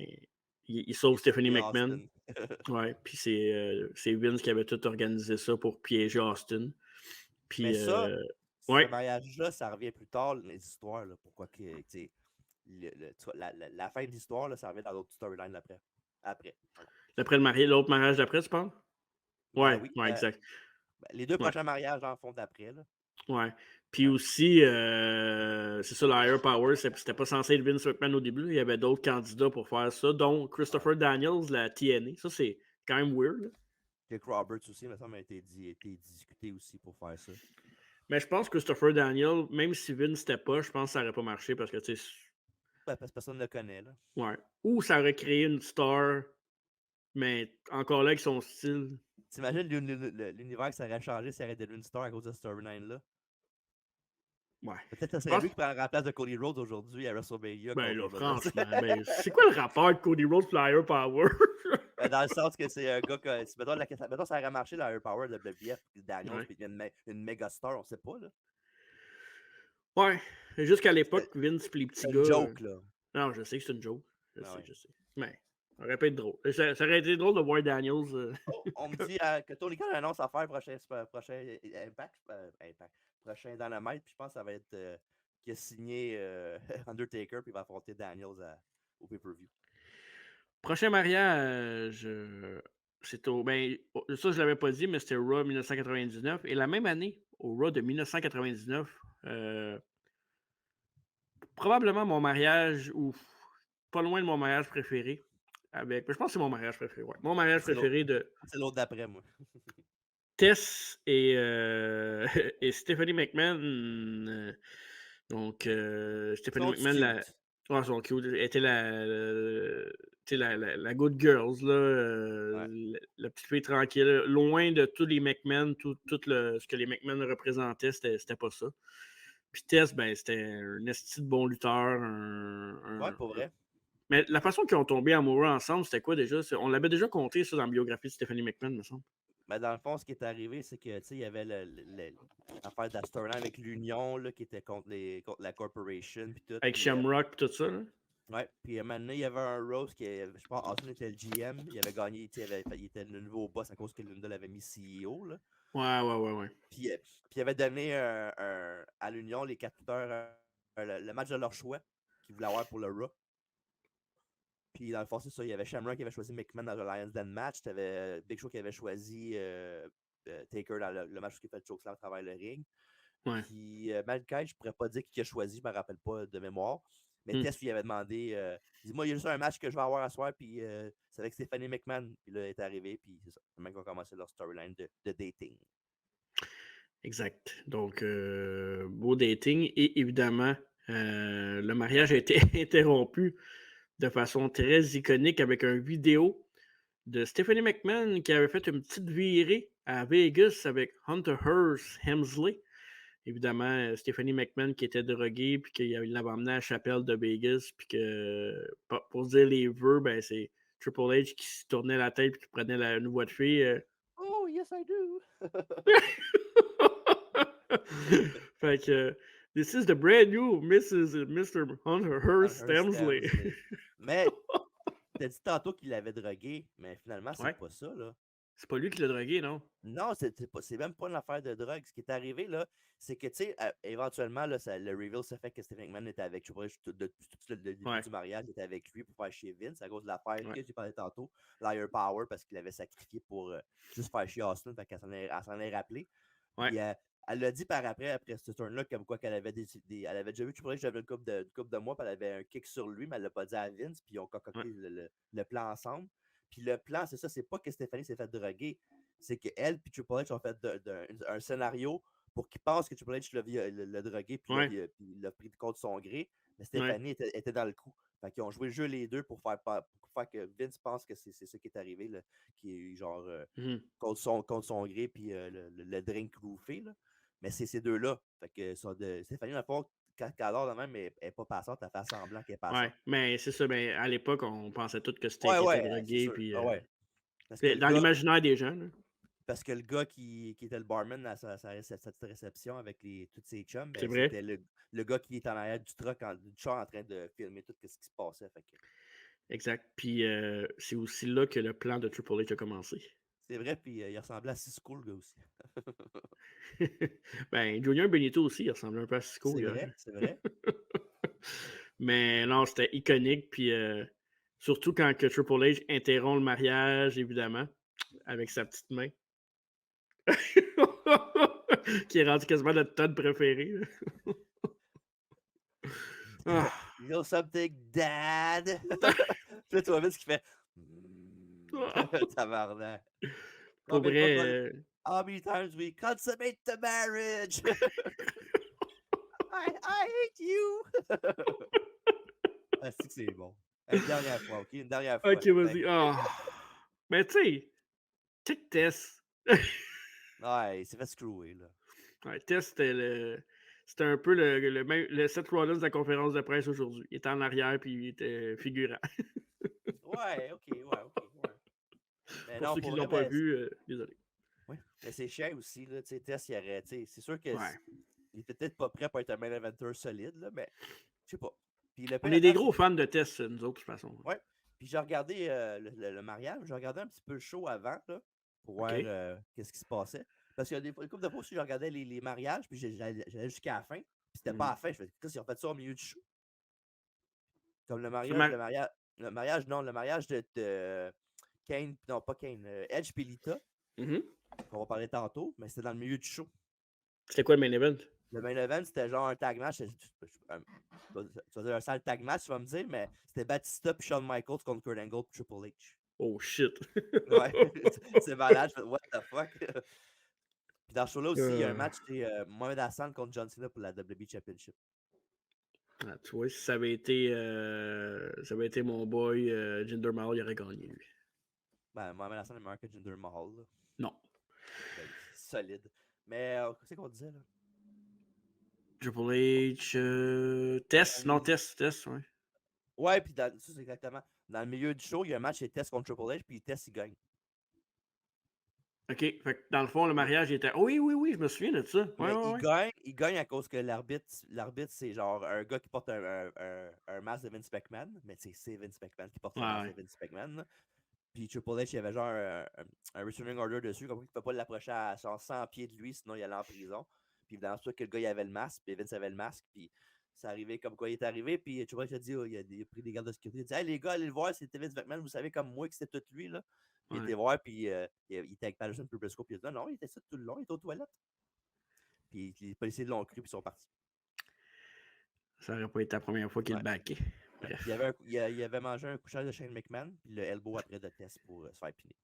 il sauve Stephanie Et McMahon. Austin. Ouais, puis c'est Vince qui avait tout organisé ça pour piéger Austin. Mais Puis, ça, ce ouais, mariage-là, ça revient plus tard, les histoires. Là, pourquoi que, tu sais, tu vois, la fin de l'histoire, là, ça revient dans d'autres storylines après. Pardon. d'après l'autre mariage d'après, tu parles? Ben Ouais, oui. ouais, exact. Les deux Ouais, prochains mariages en font d'après. Là. ouais. Puis Ouais. aussi, c'est ça, le Higher Power, c'était pas censé être Vince McMahon au début. Il y avait d'autres candidats pour faire ça, dont Ouais. Christopher Daniels, la TNA. Ça, c'est quand même weird. Là. Jake Roberts aussi, mais ça m'a été discuté aussi pour faire ça. Mais je pense que Christopher Daniels, même si Vince n'était pas, je pense que ça n'aurait pas marché parce que, tu sais, Parce que personne ne le connaît. Là. ouais. Ou ça aurait créé une star, mais encore là, avec son style. T'imagines l'univers que ça aurait changé s'il aurait devenu une star à cause de cette storyline-là? Ouais. Peut-être que ça Je serait pense lui qui prend la place de Cody Rhodes aujourd'hui à WrestleMania Ben contre là, Roman Reigns. franchement, ben, c'est quoi le rapport de Cody Rhodes et Higher Power? Ben, dans le sens que c'est un gars que. Mettons, ça aurait marché la Air Power de WWF puis Daniels, Ouais. puis une méga star, on sait pas. Là. Ouais. Jusqu'à C'était l'époque, Vince pis les petits c'était gars. une joke, là. Non, je sais que c'est une joke. Je Ah sais, ouais. je sais. Mais ça aurait pu être drôle. Ça aurait été drôle de voir Daniels. Oh, on me dit que Tony Khan annonce à faire prochain Impact, prochain Dynamite, puis je pense que ça va être qu'il a signé Undertaker, puis il va affronter Daniels au pay-per-view. Prochain mariage. Ça, je l'avais pas dit, mais c'était Raw 1999. Et la même année, au Raw de 1999, probablement mon mariage, ou pas loin de mon mariage préféré, je pense que c'est mon mariage préféré, ouais. Mon mariage C'est l'autre préféré de c'est l'autre d'après, moi. Tess et, et Stephanie McMahon. Ils Stephanie sont McMahon, cute. elles sont cute. Elle était tu sais, la good girls, là, Ouais. la petite fille tranquille, loin de tous les McMahon, ce que les McMahon représentaient, c'était pas ça. Puis Tess, ben, c'était un esti de bon lutteur. Ouais, pour vrai. Mais la façon qu'ils ont tombé amoureux ensemble, c'était quoi déjà? On l'avait déjà compté, ça, dans la biographie de Stephanie McMahon, me semble. Mais dans le fond, ce qui est arrivé, c'est que, tu sais, il y avait l'affaire de la storyline avec l'Union, là, qui était contre la corporation, puis tout. Avec Puis, Shamrock et tout ça, là. ouais. Puis, maintenant, il y avait un Rose je pense, Austin était le GM. Il avait gagné, tu sais, il était le nouveau boss à cause que Linda l'avait mis CEO, là. Ouais. Puis il avait donné à l'Union, les 4 lutteurs, le match de leur choix qu'ils voulaient avoir pour le Raw. Puis dans le fond, c'est ça. Il y avait Shamrock qui avait choisi McMahon dans le Lions Den match. Tu avais Big Show qui avait choisi Taker dans le match qui fait le chokeslam à travers le ring. Ouais. Puis Mankind, je ne pourrais pas dire qui a choisi, je ne me rappelle pas de mémoire. Mais Tess lui avait demandé il dit, moi, il y a juste un match que je vais avoir à soir, puis c'est avec Stephanie McMahon. Puis là, elle est arrivée, puis c'est ça. Les mecs ont commencé leur storyline de dating. Exact. Donc, beau dating. Et évidemment, le mariage a été interrompu de façon très iconique avec une vidéo de Stephanie McMahon qui avait fait une petite virée à Vegas avec Hunter Hearst Helmsley. Évidemment, Stephanie McMahon qui était droguée, puis qu'il l'avait emmené à la chapelle de Vegas, puis que, pour dire les vœux, ben, c'est Triple H qui se tournait la tête et qui prenait une voix de fille. Oh, yes, I do! Fait que, this is the brand new Mrs. and Mr. Hunter Hearst Hearst Helmsley. Helmsley. Mais t'as dit tantôt qu'il l'avait drogué, mais finalement, c'est Ouais. pas ça, là. C'est pas lui qui l'a drogué, non? Non, c'est même pas une affaire de drogue. Ce qui est arrivé, là, c'est que, tu sais, éventuellement, là, le reveal se fait que Steve McMahon était avec, je sais pas, depuis tout le début Ouais. du mariage, il était avec lui pour faire chier Vince à cause de l'affaire Ouais. que j'ai parlé tantôt, l'Higher Power, parce qu'il avait sacrifié pour juste faire chier Austin, fait qu'elle s'en est rappelé. Ouais. Puis elle l'a dit par après ce turn-là, comme quoi qu'elle avait elle avait déjà vu Triple H j'avais une couple de mois, puis elle avait un kick sur lui, mais elle l'a pas dit à Vince, puis ils ont concocté le plan ensemble. Puis le plan, c'est ça, c'est pas que Stéphanie s'est fait droguer, c'est qu'elle et Triple H ont fait un scénario pour qu'il pense que Triple H l'a drogué, puis l'a pris contre son gré, mais Stéphanie était dans le coup. Fait qu'ils ont joué le jeu les deux pour faire que Vince pense que c'est ça qui est arrivé, là, qui est genre contre son gré, puis le drink roofé, là. Mais c'est ces deux-là. Fait que Stéphanie, dans le fond, quand elle dort de même, elle n'est pas passante, elle fait semblant qu'elle est passante. Ouais, mais c'est ça. Ben, à l'époque, on pensait tous que c'était Ouais, qu'il était ouais, c'est drogué. sûr. Puis, Ouais. Parce que dans l'imaginaire des gens. Là. Parce que le gars qui était le barman à cette réception avec tous ses chums, C'est ben, vrai. c'était le gars qui est en arrière du char en train de filmer tout ce qui se passait. Fait que... Exact. Puis c'est aussi là que le plan de Triple H a commencé. C'est vrai, puis il ressemblait à Cisco, le gars aussi. Ben, Junior Benito aussi, il ressemblait un peu à Cisco. C'est vrai, c'est vrai. Mais non, c'était iconique. Puis surtout quand que Triple H interrompt le mariage, évidemment, avec sa petite main. Qui est rendu quasiment notre tonne préférée. Ah. You know something, dad? Puis là, tu vois vite ce qu'il fait. Tabarnak. Pour vrai. How many times we consummate the marriage? I hate you! Ah, c'est bon. Une dernière fois, OK? Une dernière fois. Ok, vas-y. Oh. Mais tu sais, check Tess. Ouais, il s'est fait screwer, là. Ouais, Tess, c'était un peu le Seth Rollins de la conférence de presse aujourd'hui. Il était en arrière puis il était figurant. Ouais, OK. Mais Pour non, ceux qui pour ne vrai, l'ont pas vu, désolé. ouais. Mais c'est cher aussi, là. Tu sais, Tess, c'est sûr que Ouais. il était peut-être pas prêt pour être un main eventer solide, là, mais je sais pas. Puis On est des gros fans de Tess, nous autres, de toute façon. Ouais. Puis j'ai regardé le mariage, j'ai regardé un petit peu le show avant, là, pour voir qu'est-ce qui se passait. Parce qu'il y a une couple de fois aussi, je regardais les mariages, puis j'allais jusqu'à la fin, puis c'était pas à la fin. Je me disais, ils ont fait ça au milieu du show. Comme le mariage de Kane, non pas Kane, Edge puis Lita, Mhm. qu'on va parler tantôt, mais c'était dans le milieu du show. C'était quoi le main event? Le main event, c'était genre un tag match. Tu vas dire un sale tag match, tu vas me dire, mais c'était Batista puis Shawn Michaels contre Kurt Angle puis Triple H. Oh shit. Ouais, c'est malade. Je fais, what the fuck? Puis dans ce show-là aussi, il y a un Euh, match, c'est Mohamed Hassan contre John Cena pour la WWE Championship. tu vois, si ça avait été mon boy Jinder Mahal, il aurait gagné, lui. Ben, Mohamed Hassan est meilleur que Jinder Mahal. Là. Non. Ben, c'est solide. Mais, qu'est-ce qu'on disait, là? Triple H. Test? Non, Test, ouais. Ouais, puis ça, c'est exactement. Dans le milieu du show, il y a un match, c'est Test contre Triple H, puis Test, il gagne. OK. Fait que dans le fond, le mariage était. Oh, oui, je me souviens de ça. Ouais, Mais ouais. il gagne à cause que l'arbitre, c'est genre un gars qui porte un masque de Vince McMahon, mais c'est Vince McMahon qui porte le masque de Vince McMahon. Là. Puis Triple H, il y avait genre un restraining order dessus, comme quoi il ne peut pas l'approcher à genre 100 pieds de lui, sinon il allait en prison. Puis évidemment, c'est sûr que le gars, il avait le masque, puis Vince avait le masque, puis c'est arrivé comme quoi il est arrivé, puis Triple H a dit, il a pris des gardes de sécurité, il a dit, hey les gars, allez le voir, c'était Vince McMahon, vous savez comme moi que c'était tout lui, là. Puis il était voir, puis il était avec Patterson puis Briscoe, puis il a dit, non, il était ça tout le long, il était aux toilettes. Puis les policiers l'ont cru, puis ils sont partis. Ça n'aurait pas été la première fois qu'il le baquait. Bref. Il avait mangé un couchage de Shane McMahon, puis le elbow après de Test pour se faire piner.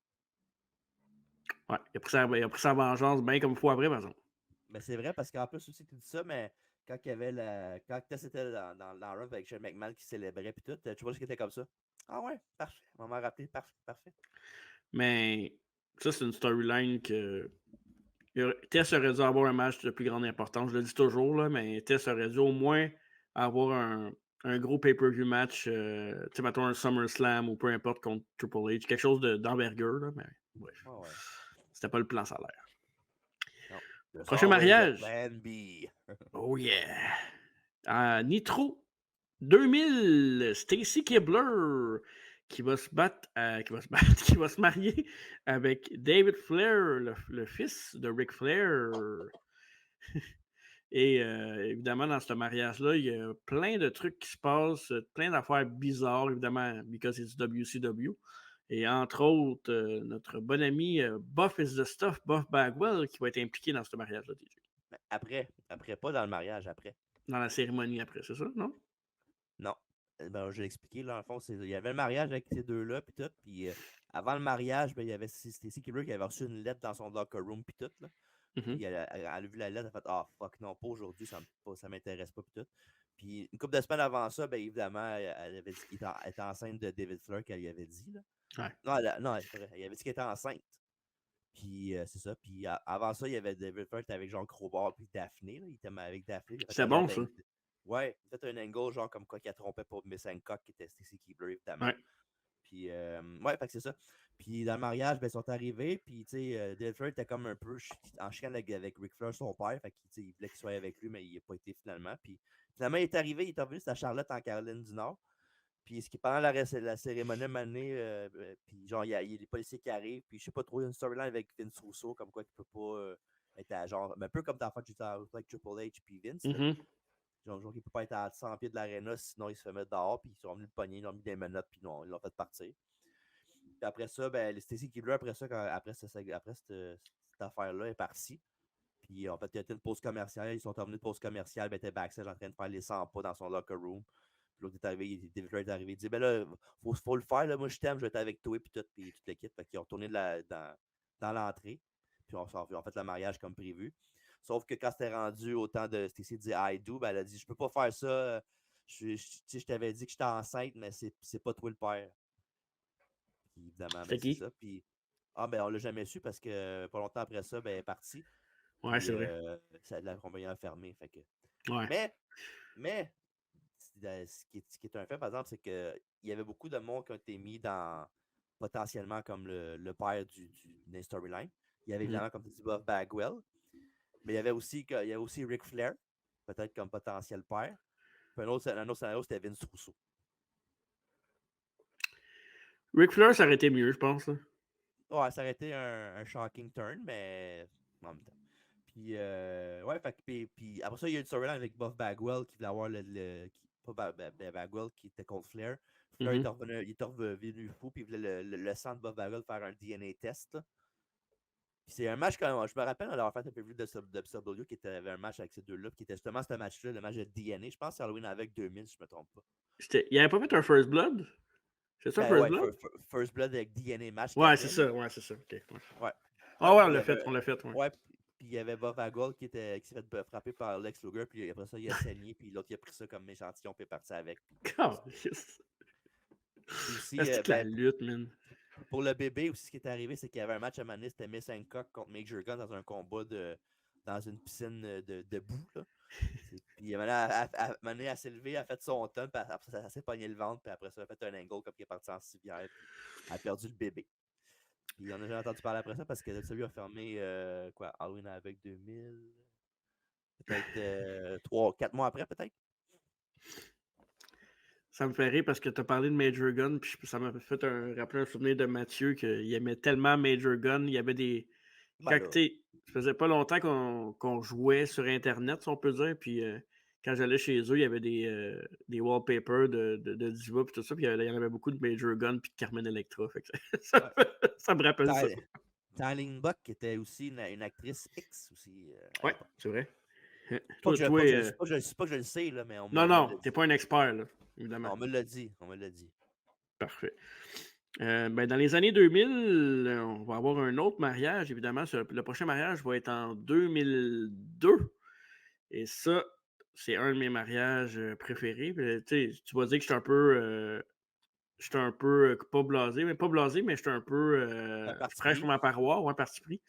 Ouais, il a pris sa vengeance bien comme il faut après, par exemple. Mais c'est vrai, parce qu'en plus aussi, tu dis ça, mais quand il y avait quand Tess était dans le run avec Shane McMahon qui célébrait, puis tout, tu vois ce qui était comme ça. Ah ouais, parfait. On m'a rappelé, parfait. Mais ça, c'est une storyline que. Tess aurait dû avoir un match de plus grande importance. Je le dis toujours, là, mais Tess aurait dû au moins avoir un gros pay-per-view match, tu sais, mettons un SummerSlam ou peu importe contre Triple H, quelque chose d'envergure, là, mais bref. Ah ouais. C'était pas le plan salaire. Non. Prochain mariage. Plan B. Oh yeah. Nitro 2000, Stacy Keibler qui va se marier avec David Flair, le fils de Ric Flair. Et évidemment, dans ce mariage-là, il y a plein de trucs qui se passent, plein d'affaires bizarres, évidemment, because it's WCW. Et entre autres, notre bon ami Buff is the Stuff, Buff Bagwell, qui va être impliqué dans ce mariage-là, DJ. Après, pas dans le mariage, après. Dans la cérémonie après, c'est ça, non? Non. Ben, je l'ai expliqué, là, en fond, il y avait le mariage avec ces deux-là, puis tout, puis avant le mariage, ben, il y avait Stacy Keibler qui avait reçu une lettre dans son locker room, puis tout, là. Mm-hmm. Puis elle a vu la lettre, elle a fait « Ah, fuck, non, pas aujourd'hui, ça m'intéresse pas, puis tout. » Puis une couple de semaines avant ça, ben évidemment, elle avait dit qu'elle était enceinte de David Flair qu'elle lui avait dit, là. Ouais. Non, c'est vrai, elle avait dit qu'elle était enceinte. Puis c'est ça. Puis avant ça, il y avait David Flair avec Jean Crowbar puis Daphné. Là. Il était avec Daphné. C'est bon, ça. Ouais, il a fait un angle genre comme quoi qu'il a trompé pour Miss Hancock qui était Stacy Keibler, évidemment. Ouais. Puis ouais, fait que c'est ça. Puis dans le mariage, ben, ils sont arrivés. Puis tu sais, David Flair était comme un peu en chicane avec Ric Flair, son père. Fait qu'il voulait qu'il soit avec lui, mais il n'a pas été finalement. Puis finalement, il est arrivé, il est revenu, c'était à Charlotte en Caroline du Nord. Puis ce qui pendant la cérémonie manée, puis genre, il y a les policiers qui arrivent, puis je sais pas trop, il y a une storyline avec Vince Russo, comme quoi il peut pas être à genre, un peu comme dans la fois avec Triple H puis Vince. Mm-hmm. Genre, il peut pas être à 100 pieds de l'aréna, sinon il se fait mettre dehors, puis ils sont venus le pogner, ils ont mis des menottes, puis non, ils l'ont fait partir. Puis après ça, ben, Stacy Keibler, après cette affaire-là, est partie. Puis en fait, il y a été une pause commerciale, ils sont revenus de pause commerciale, ben, était backstage en train de faire les 100 pas dans son locker room. Puis l'autre est arrivé, David Flair est arrivé, il dit ben là, faut le faire, là, moi je t'aime, je vais être avec toi, puis toute l'équipe. Fait qu'ils ont retourné dans l'entrée, puis on fait le mariage comme prévu. Sauf que quand c'était rendu au temps de Stacy dit I do, ben elle a dit je peux pas faire ça, je t'avais dit que j'étais enceinte, mais c'est pas toi le père. Puis évidemment, ben, c'est ça. Puis ben on l'a jamais su parce que pas longtemps après ça, ben elle est partie. Ouais, c'est vrai. La compagnie a fermé. Fait que... Ouais. Mais ce qui est un fait, par exemple, c'est qu'il y avait beaucoup de monde qui ont été mis dans potentiellement comme le père d'une storyline. Il y avait évidemment, comme tu dis, Buff Bagwell. Mais il y avait aussi Ric Flair, peut-être comme potentiel père. Puis un autre scénario, c'était Vince Russo. Ric Flair, ça aurait été mieux, je pense. Là. Ouais, ça aurait été un shocking turn, mais en même temps. Puis, ouais, puis après ça, il y a eu une storyline avec Buff Bagwell qui voulait avoir Bagwell qui était contre Flair. Là, il Mhm. était revenu fou, puis il voulait le sang de Bob Backlund faire un DNA test. Là. Puis c'est un match quand même. Je me rappelle d'avoir fait un peu plus de WCW qui avait un match avec ces deux-là, qui était justement ce match-là, le match de DNA. Je pense que c'est Halloween avec 2000, si je me trompe pas. Il avait pas fait un First Blood? C'est ça, Ben First ouais, Blood? First Blood avec DNA match qu'il Ouais, c'est appelle. ça. Ouais, c'est ça. OK. Ouais. Ouais. Ah Ouais, ouais, puis il y on avait. l'a fait, ouais. Ouais, puis il y avait Bob Backlund qui s'est fait frapper par Lex Luger, puis après ça, il a saigné, puis l'autre, il a pris ça comme échantillon, puis il est parti avec. Calisse. Puis aussi, C'est que la ben, lutte, man. pour le bébé aussi, ce qui est arrivé, c'est qu'il y avait un match à Manis, c'était Miss Hancock contre Major Gunn dans un combat dans une piscine de boue. Là. Puis Mané a s'est levé, elle a fait son ton, puis après ça, elle s'est pogné le ventre, puis après ça, elle a fait un angle comme il est parti en civière, puis elle a perdu le bébé. Puis on a jamais entendu parler après ça parce que celui a fermé Halloween avec 2000, peut-être 4 mois après, peut-être. Ça me fait rire parce que tu as parlé de Major Gun, puis ça m'a fait rappeler un souvenir de Mathieu qu'il aimait tellement Major Gun. Il y avait des. Ben Quand là. ça faisait pas longtemps qu'on jouait sur Internet, si on peut dire, puis quand j'allais chez eux, il y avait des wallpapers de Diva puis tout ça, puis il y en avait beaucoup de Major Gun puis de Carmen Electra. Fait que Ouais. ça me rappelle ça. Tyling Buck qui était aussi une actrice X aussi à Ouais, l'époque. c'est vrai. Pas Toi, que je, toi, pas que je, pas que je, pas que je le sais, là, mais non, on me l'a non, t'es dit. pas un expert, là, évidemment. On me l'a dit. On me l'a dit. Parfait. Ben, dans les années 2000, on va avoir un autre mariage, évidemment. Le prochain mariage va être en 2002. Et ça, c'est un de mes mariages préférés. Tu vas dire que je suis un peu pas blasé, mais pas blasé, mais je suis un peu Un parti fraîche sur pris. ma paroi ou un parti pris.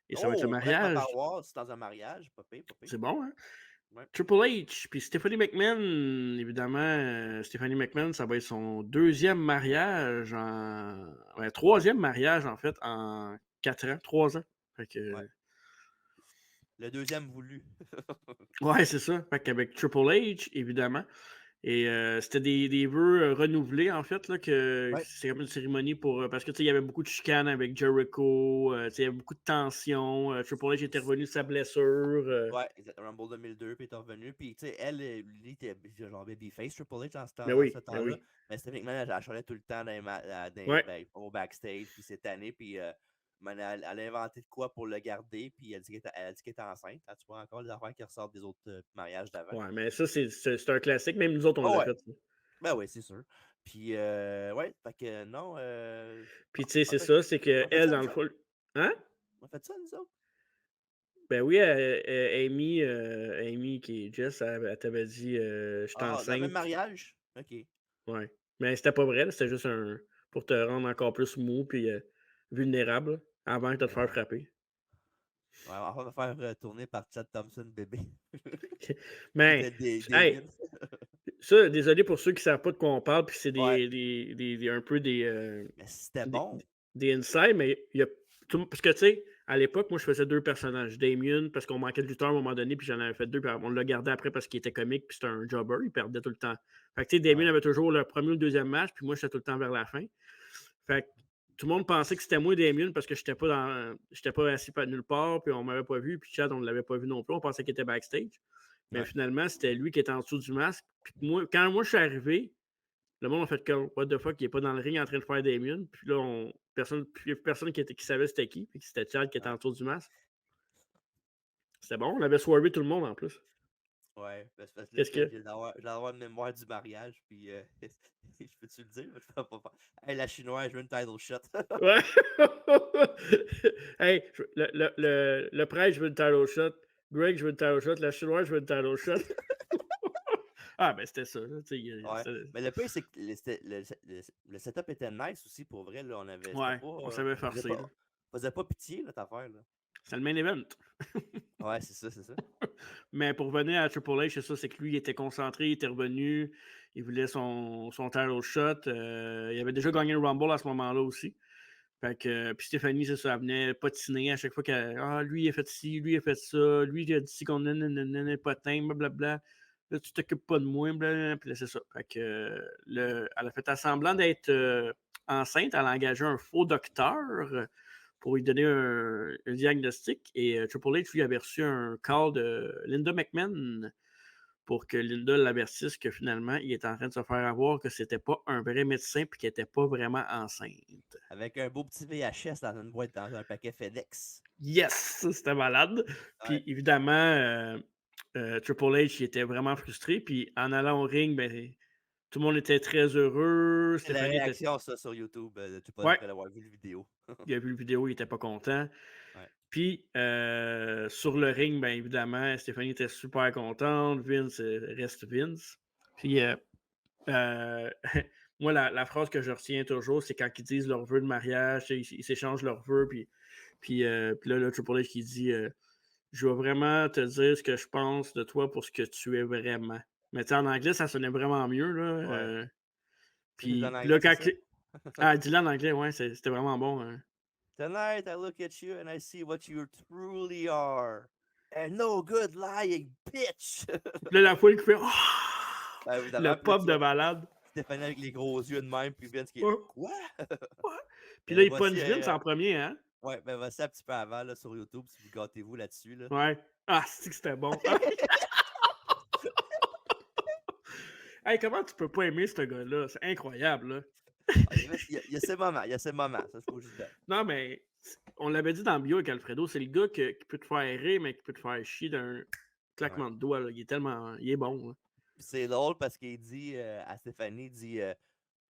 Et ça va être le Oh, prêche ma mariage. paroisse dans un mariage. Pas pire, pas pire. C'est bon, hein? Ouais. Triple H, puis Stephanie McMahon, évidemment, Stephanie McMahon, ça va être son deuxième mariage troisième mariage, en fait, en 4 ans, 3 ans. Fait Ouais. que, Le deuxième voulu. ouais, c'est ça. Fait qu'avec Triple H, évidemment. Et c'était des vœux renouvelés, en fait, là, que Ouais. c'est comme une cérémonie pour. Parce que, tu sais, il y avait beaucoup de chicanes avec Jericho, tu sais, il y avait beaucoup de tensions. Triple H était revenu de sa blessure. Ouais, exactement. Rumble 2002, puis il est revenu. Puis, tu sais, lui, était genre Babyface Triple H Ben dans ce oui, ben temps-là. oui. Mais Stephanie McMahon, elle chantait tout le temps Ouais. ben, au backstage. Puis cette année, puis elle a inventé de quoi pour le garder. Puis elle a dit qu'elle était enceinte. Là, tu vois encore les affaires qui ressortent des autres mariages d'avant. Ouais, mais ça, c'est un classique. Même nous autres, on Oh, l'a ouais. fait. Ça. Ben oui, c'est sûr. Puis, ouais, fait que non. Puis, tu sais, On c'est fait, ça, c'est on fait qu'elle, ça, dans nous le autres? fond. Hein? On fait ça, nous autres? Ben oui, Amy, qui est Jess, elle t'avait dit je suis Ah, dans le même enceinte. mariage? Ok. Ouais. Mais c'était pas vrai, là, c'était juste pour te rendre encore plus mou puis vulnérable là, avant de te faire Ouais. frapper. Ouais, on va faire tourner par Chad Thompson bébé. Qui Mais, était hey, Damien. ça, désolé pour ceux qui savent pas de quoi on parle, puis c'est Ouais. un peu Mais c'était des, bon. des insides, mais il y a. Parce que, tu sais, à l'époque, moi, je faisais deux personnages. Damien, parce qu'on manquait de lutteur à un moment donné, puis j'en avais fait deux, puis on l'a gardé après parce qu'il était comique, puis c'était un jobber, il perdait tout le temps. Fait que, tu sais, Damien Ouais. avait toujours le premier ou le deuxième match, puis moi, j'étais tout le temps vers la fin. Fait que tout le monde pensait que c'était moi, Damien, parce que j'étais pas assis nulle part, puis on m'avait pas vu, puis Chad, on ne l'avait pas vu non plus, on pensait qu'il était backstage. Mais Ouais. finalement, c'était lui qui était en dessous du masque. Puis moi, quand moi, je suis arrivé, le monde a fait comme What the fuck, il est pas dans le ring en train de faire Damien. Puis là, personne qui savait c'était qui. Puis c'était Chad qui était en Ouais. dessous du masque. C'était bon, on avait soiré tout le monde en plus. Ouais. Parce que là, Qu'est-ce que. j'ai l'avoir une mémoire du mariage. Puis, je peux-tu le dire? Je peux pas. Hey, la chinoise, je veux une title shot. Ouais! Hey, le prêtre, je veux une title shot. Greg, je veux une title shot. La chinoise, je veux une title shot. Ah, ben c'était ça. Là, Ouais. Mais le pire, c'est que le setup était nice aussi pour vrai. Là, c'était ouais, pas. on savait farcer. Là. Faisait pas pitié, là, cette affaire. Là. C'est le main event. Ouais, c'est ça, c'est ça. Mais pour revenir à Triple H, c'est ça, c'est que lui, il était concentré, il était revenu, il voulait son title shot. Il avait déjà gagné le Rumble à ce moment-là aussi. Fait que, puis Stéphanie, c'est ça, elle venait patiner à chaque fois qu'elle. Ah, lui, il a fait ci, lui, il a fait ça, lui, il a dit qu'on a potin, blablabla. Là, tu t'occupes pas de moi, blablabla. Puis là, c'est ça. Fait que, elle a fait semblant d'être enceinte, elle a engagé un faux docteur pour lui donner un diagnostic. Et Triple H, lui, avait reçu un call de Linda McMahon pour que Linda l'avertisse que finalement, il est en train de se faire avoir, que c'était pas un vrai médecin puis qu'elle était pas vraiment enceinte. Avec un beau petit VHS dans une boîte, dans un paquet FedEx. Yes! Ça, c'était malade. Ouais. Puis évidemment, Triple H, il était vraiment frustré. Puis en allant au ring, ben, tout le monde était très heureux. C'est la Stéphanie était. réaction, ça, sur YouTube, de Triple H Ouais, après avoir vu la vidéo. il a vu la vidéo, il était pas content. Ouais. Puis sur le ring, bien évidemment, Stéphanie était super contente. Vince reste Vince. Puis moi, la phrase que je retiens toujours, c'est quand ils disent leur vœu de mariage, ils s'échangent leurs vœux. Puis là, le Triple H qui dit je vais vraiment te dire ce que je pense de toi pour ce que tu es vraiment. Mais tu sais, en anglais, ça sonnait vraiment mieux. Là, Ouais. Tu veux en puis anglais, là, c'est quand. ça? Ah, dis-le en anglais, ouais, c'était vraiment bon. Hein. Tonight I look at you and I see what you truly are. And no good lying, bitch! Puis là, la foule qui fait Ben, le évidemment, puis là, pop tu de vois malade. Stéphanie avec les gros yeux de même, puis Vince qui est Ouais, quoi? ouais. Puis là, Mais il voici, punch Vince en premier, hein? ouais, ben voici un petit peu avant là, sur YouTube, si vous gâtez-vous là-dessus. Là. Ouais. Ah, c'est que c'était bon. Hey, comment tu peux pas aimer ce gars-là? C'est incroyable, là. Ah, il y a ses moments, il y a ses moments, ça, faut juste dire. Non, mais on l'avait dit dans le bio avec Alfredo, c'est le gars qui peut te faire rire, mais qui peut te faire chier d'un Ouais. claquement de doigts. Là. Il est tellement. Il est bon. Là. Puis c'est drôle parce qu'il dit à Stéphanie, il dit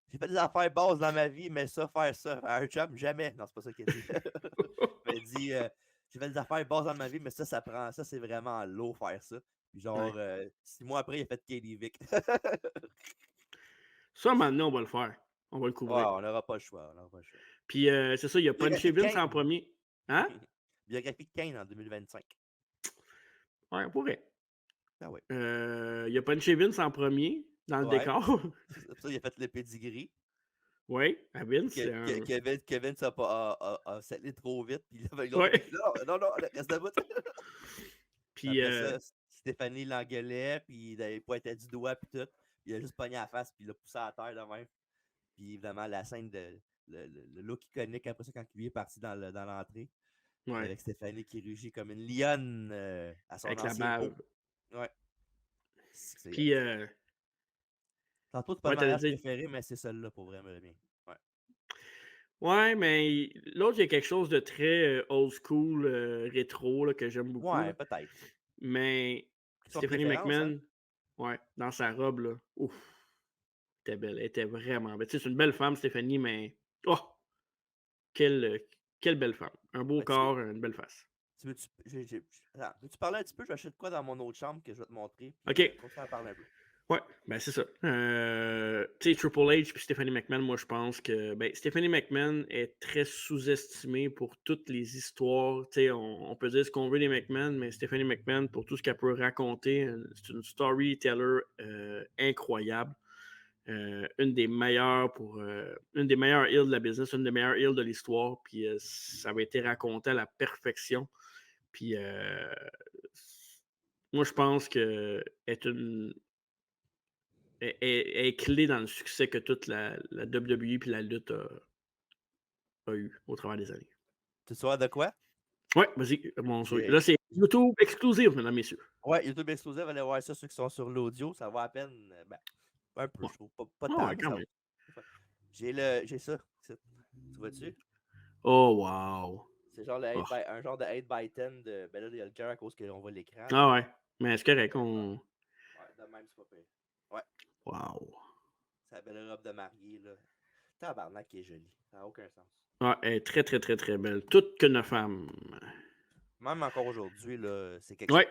j'ai fait des affaires basses dans ma vie, mais ça, faire ça, à un chum, jamais. Non, c'est pas ça qu'il dit. Mais il dit j'ai fait des affaires basses dans ma vie, mais ça prend ça, c'est vraiment lourd faire ça. Puis genre, Ouais. 6 mois après, il a fait Katie Vick. Ça, maintenant, on va le faire. On va le Ouais, couvrir. on n'aura pas le choix, on n'aura pas le choix. Puis c'est ça, il a punché Biographie de Vince en Kane. premier. Hein? Biographie de Kane en 2025. Ouais, on pourrait. Ah ouais. Il a punché Vince en premier dans le Ouais. décor. Ça, il a fait le pedigree. Oui, à Vince, Que, c'est un. Kevin a settlé trop vite. Puis l'autre, Ouais. non, reste debout. Puis Après ça, Stéphanie l'engueulait, puis il pointait du doigt, puis tout. Puis il a juste pogné la face, puis il l'a poussé à terre de même. Puis évidemment, la scène le look iconique après ça, quand lui est parti dans l'entrée. ouais, Avec Stéphanie qui rugit comme une lionne à son avec la ancien pot. bave. Ouais. C'est Puis Tantôt, c'est pas ouais, le t'allais mariage dire. préféré, mais c'est celle-là pour vraiment bien. Ouais. Ouais, mais l'autre, il y a quelque chose de très old school, rétro, là, que j'aime beaucoup. Ouais, Là. peut-être. Mais Son Stephanie préférence, hein? McMahon, ouais, dans sa robe, là, ouf, elle était belle. Elle était vraiment belle. Tu sais, c'est une belle femme, Stéphanie, mais oh, quelle, euh, quelle belle femme. Un beau Ben, corps, une belle face. tu veux-tu attends, veux-tu parler un petit peu? Je vais acheter de quoi dans mon autre chambre que je vais te montrer, puis OK. continue à parler un peu. Ouais, ben c'est ça. Tu sais, Triple H puis Stephanie McMahon, moi je pense que ben, Stephanie McMahon est très sous-estimée pour toutes les histoires. Tu sais, on peut dire ce qu'on veut des McMahon, mais Stephanie McMahon, pour tout ce qu'elle peut raconter, c'est une storyteller incroyable. Une des meilleures une des meilleures heels de la business, une des meilleures heels de l'histoire. Puis ça avait été raconté à la perfection. Puis moi je pense que est une est clé dans le succès que toute la WWE et la lutte a eu au travers des années. Tu sais de quoi? Ouais, vas-y, mon souhait. J'ai- Là, c'est YouTube exclusif, mesdames, messieurs. Ouais, YouTube Exclusive, allez voir ça, ceux qui sont sur l'audio, ça va à peine, ben, un peu, Ouais, je trouve. Pas ah tant, ouais, mais quand ça va. même. J'ai ça. Tu vois-tu? Oh, wow. C'est genre Oh. un genre de 8x10 de. Ben là, il y a le cœur à cause qu'on voit l'écran. Là. Ah ouais, mais c'est correct, Ouais, on. de même, c'est pas pire. Ouais, Wow. sa belle robe de mariée, là. Tabarnak qui est jolie. Ça n'a aucun sens. Ah, elle est très, très, très, très belle. Toute que nos femmes. Même encore aujourd'hui, là, c'est quelque Ouais,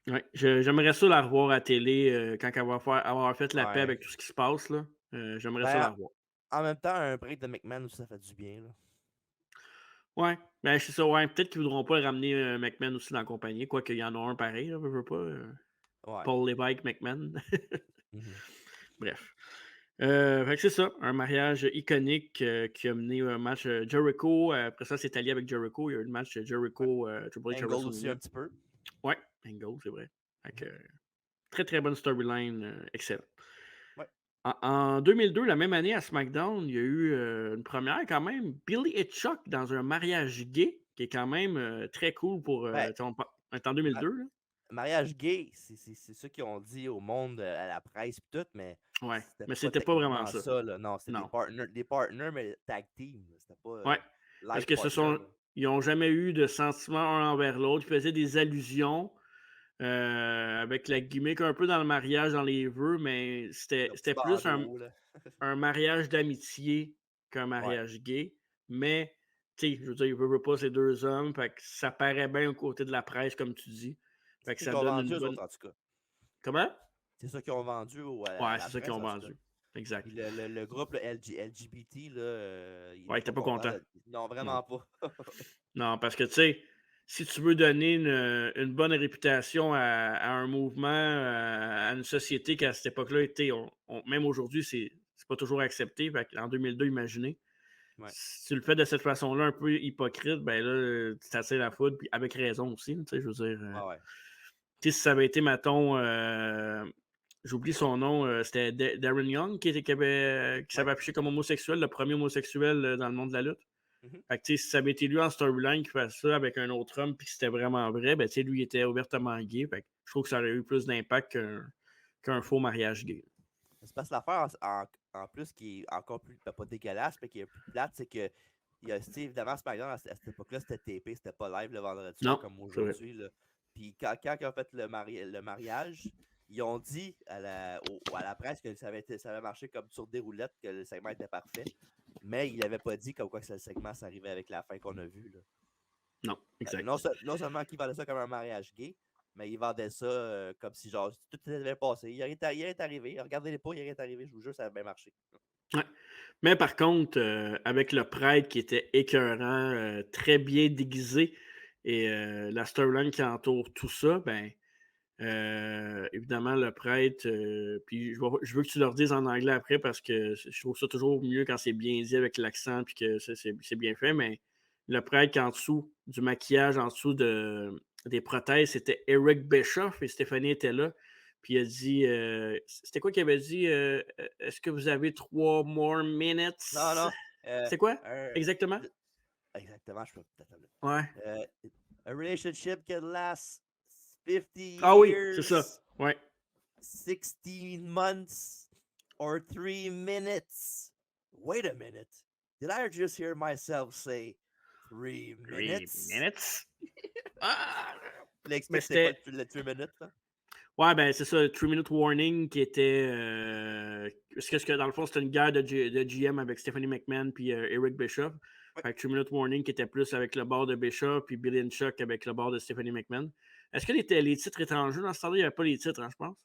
chose. ouais. J'aimerais ça la revoir à télé quand elle va avoir fait la paix Ouais. avec tout ce qui se passe. Là. J'aimerais ça la Ben, revoir. en même temps, un break de McMahon aussi, ça fait du bien, là. Ouais, ben c'est ça, ouais. Peut-être qu'ils voudront pas ramener McMahon aussi dans la compagnie, quoiqu'il y en a un pareil, là, veux pas. Ouais. Paul Levesque McMahon. Mhm. Bref. Fait que c'est ça, un mariage iconique qui a mené un match Jericho. Après ça, c'est allié avec Jericho. Il y a eu le match Ouais. Jericho Triple H à Angle aussi, WrestleMania. un petit peu. Ouais, Angle, c'est vrai. Fait que, Mhm. très très bonne storyline, excellent. Ouais. En 2002, la même année à SmackDown, il y a eu une première quand même. Billy et Chuck dans un mariage gay, qui est quand même très cool pour. Ben, On est en à, 2002. Là. mariage gay, c'est ça qu'ils ont dit au monde, à la presse pis tout, mais Ouais, c'était mais pas c'était pas vraiment techniquement ça. ça, là. Non, c'était Non. des partners, mais tag team, là. C'était pas, Ouais, parce life que partner, là. ils n'ont jamais eu de sentiments un envers l'autre. Ils faisaient des allusions avec la gimmick un peu dans le mariage, dans les vœux, mais Le petit c'était plus bandeau, là. un mariage d'amitié qu'un Ouais. mariage gay. Mais, tu sais, je veux dire, ils veulent pas ces deux hommes. Fait que ça paraît bien aux côtés de la presse, comme tu dis. Fait que C'est ce ça qu'ils ont donne vendu une eux bonne. autres, en tout cas. Comment? C'est ça qu'ils ont vendu à Ouais, la c'est ça qu'ils presse, ont en tout cas. vendu. Exact. Puis le groupe là, LGBT, là, il Ouais, était ils étaient pas pas content. contents. Non, Non. vraiment pas. Non, parce que, tu sais, si tu veux donner une bonne réputation à un mouvement, à une société qui, à cette époque-là, était, même aujourd'hui, c'est pas toujours accepté. Fait en 2002, imaginez. Ouais. Si tu le fais de cette façon-là, un peu hypocrite, ben là, tu t'attires la foudre, puis avec raison aussi, tu sais, je veux dire. Ah ouais. Tu sais, si ça avait été, mettons, j'oublie son nom, c'était Darren Young qui Ouais. s'avait affiché comme homosexuel, le premier homosexuel dans le monde de la lutte. Mhm. Fait que, tu sais, si ça avait été lui en storyline qui faisait ça avec un autre homme, puis que c'était vraiment vrai, ben, tu sais, lui, il était ouvertement gay. Fait que je trouve que ça aurait eu plus d'impact qu'un faux mariage gay. C'est parce que l'affaire en plus qui est encore plus, ben, pas dégueulasse, mais qui est plus plate, c'est que il y a, tu sais, évidemment, SmackDown à cette époque-là, c'était TP, c'était pas live le vendredi soir Non, comme c'est vrai. aujourd'hui, là. Puis quand ils ont fait le mariage, ils ont dit à la presse que ça avait marché comme sur des roulettes, que le segment était parfait. Mais il n'avait pas dit comme quoi que le segment s'arrivait avec la fin qu'on a vue, là. Non, exact. Non seulement qu'il vendait ça comme un mariage gay, mais il vendait ça comme si genre tout était bien passé. Il rien est arrivé. Regardez-les pas, il rien est arrivé. Je vous jure, ça a bien marché. Ouais. Mais par contre, avec le prêtre qui était écœurant, très bien déguisé, et la storyline qui entoure tout ça, ben, évidemment, le prêtre, puis je veux que tu leur dises en anglais après parce que je trouve ça toujours mieux quand c'est bien dit avec l'accent puis que c'est bien fait, mais le prêtre qui en dessous du maquillage, en dessous des prothèses, c'était Eric Bischoff et Stéphanie était là. Puis il a dit, c'était quoi qu'il avait dit? Est-ce que vous avez 3 more Non, minutes? non. euh, C'est quoi? un- Exactement? Exactement, je peux peut-être. Ouais. Euh, a relationship can last 50 Ah oui, c'est ça. years, Ouais. 16 months, or 3 minutes. Wait a minute. Did I just hear myself say 3 3 minutes? minutes? Ah! Il Mais explique c'est quoi c'était. le 3 minutes, là? Ouais, ben c'est ça, 3 minute warning qui était. Parce que dans le fond, c'était une guerre de GM avec Stephanie McMahon puis Eric Bischoff. Ouais. Fait que 3 minute warning qui était plus avec le bord de Bischoff puis Billy and Chuck avec le bord de Stephanie McMahon. Est-ce que les titres étaient en jeu dans ce temps-là? Il n'y avait pas les titres, hein, je pense.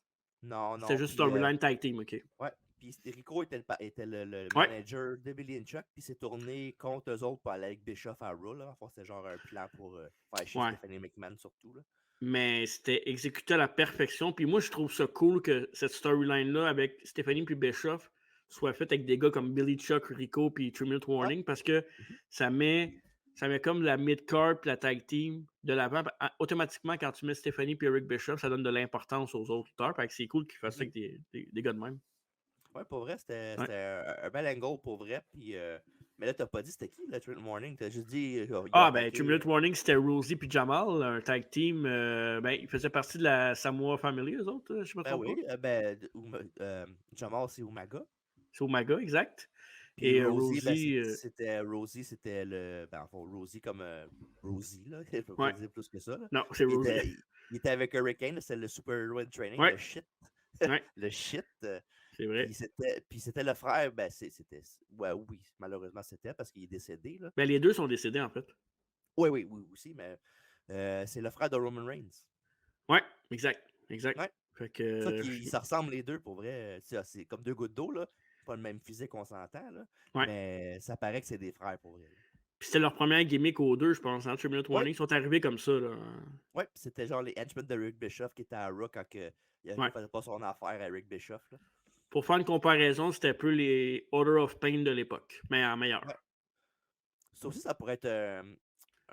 Non, C'était non. juste Puis storyline tag team, ok. ouais. Puis Rico était le Ouais, manager de Billy and Chuck, puis s'est tourné contre eux autres pour aller avec Bischoff à Raw. Là. Enfin, c'était genre un plan pour faire chier ouais. Stephanie McMahon surtout. Là. Mais c'était exécuté à la perfection. Puis moi, je trouve ça cool que cette storyline-là avec Stéphanie puis Bischoff soit faite avec des gars comme Billy Chuck, Rico puis 3 minute Ouais. warning parce que Mhm. ça met, ça met comme la mid-card puis la tag team de l'avant. Automatiquement, quand tu mets Stéphanie puis Eric Bischoff, ça donne de l'importance aux autres lutteurs. Fait que c'est cool qu'ils fassent ça Mhm. avec des gars de même. Ouais, pour vrai, Ouais. c'était un bel angle pour vrai. Puis, mais là, t'as pas dit c'était qui le Trent Morning. T'as juste dit il a Ah, ben, 3 attaqué. minute warning, c'était Rosie puis Jamal, un tag team. Ben, ils faisaient partie de la Samoa Family, eux autres, je me Ben trompe pas. oui, ben, Jamal, c'est Umaga. C'est Umaga, exact. Puis Et Rosie, ben, Rosie, c'était le. Ben, enfin, Rosie comme Rosie, là. Je peux pas ouais. dire plus que ça. Là. Non, c'est Il Rosie. était, il était avec Hurricane, c'est le Super Hero Training, Ouais, le shit. ouais, Le shit. c'est vrai. Puis c'était le frère, ben, c'était. Ouais, oui, malheureusement, c'était parce qu'il est décédé, là. Ben, les deux sont décédés, en fait. Oui, oui, oui, aussi, mais c'est le frère de Roman Reigns. Ouais, exact, exact. Ouais. Fait C'est ça que, qui ça ressemble les deux pour vrai. C'est comme deux gouttes d'eau, là. Pas le même physique, on s'entend, là. ouais. Mais ça paraît que c'est des frères pour vrai. Puis c'était leur première gimmick aux deux, je pense, hein, 3 minute Ouais, warning. Ils sont arrivés comme ça, là. ouais, puis c'était genre les henchmen de Rick Bischoff qui étaient à Raw quand il Ouais. faisait pas son affaire à Rick Bischoff, là. Pour faire une comparaison, c'était un peu les Order of Pain de l'époque, mais en meilleur. Ouais. Ça aussi, ça pourrait être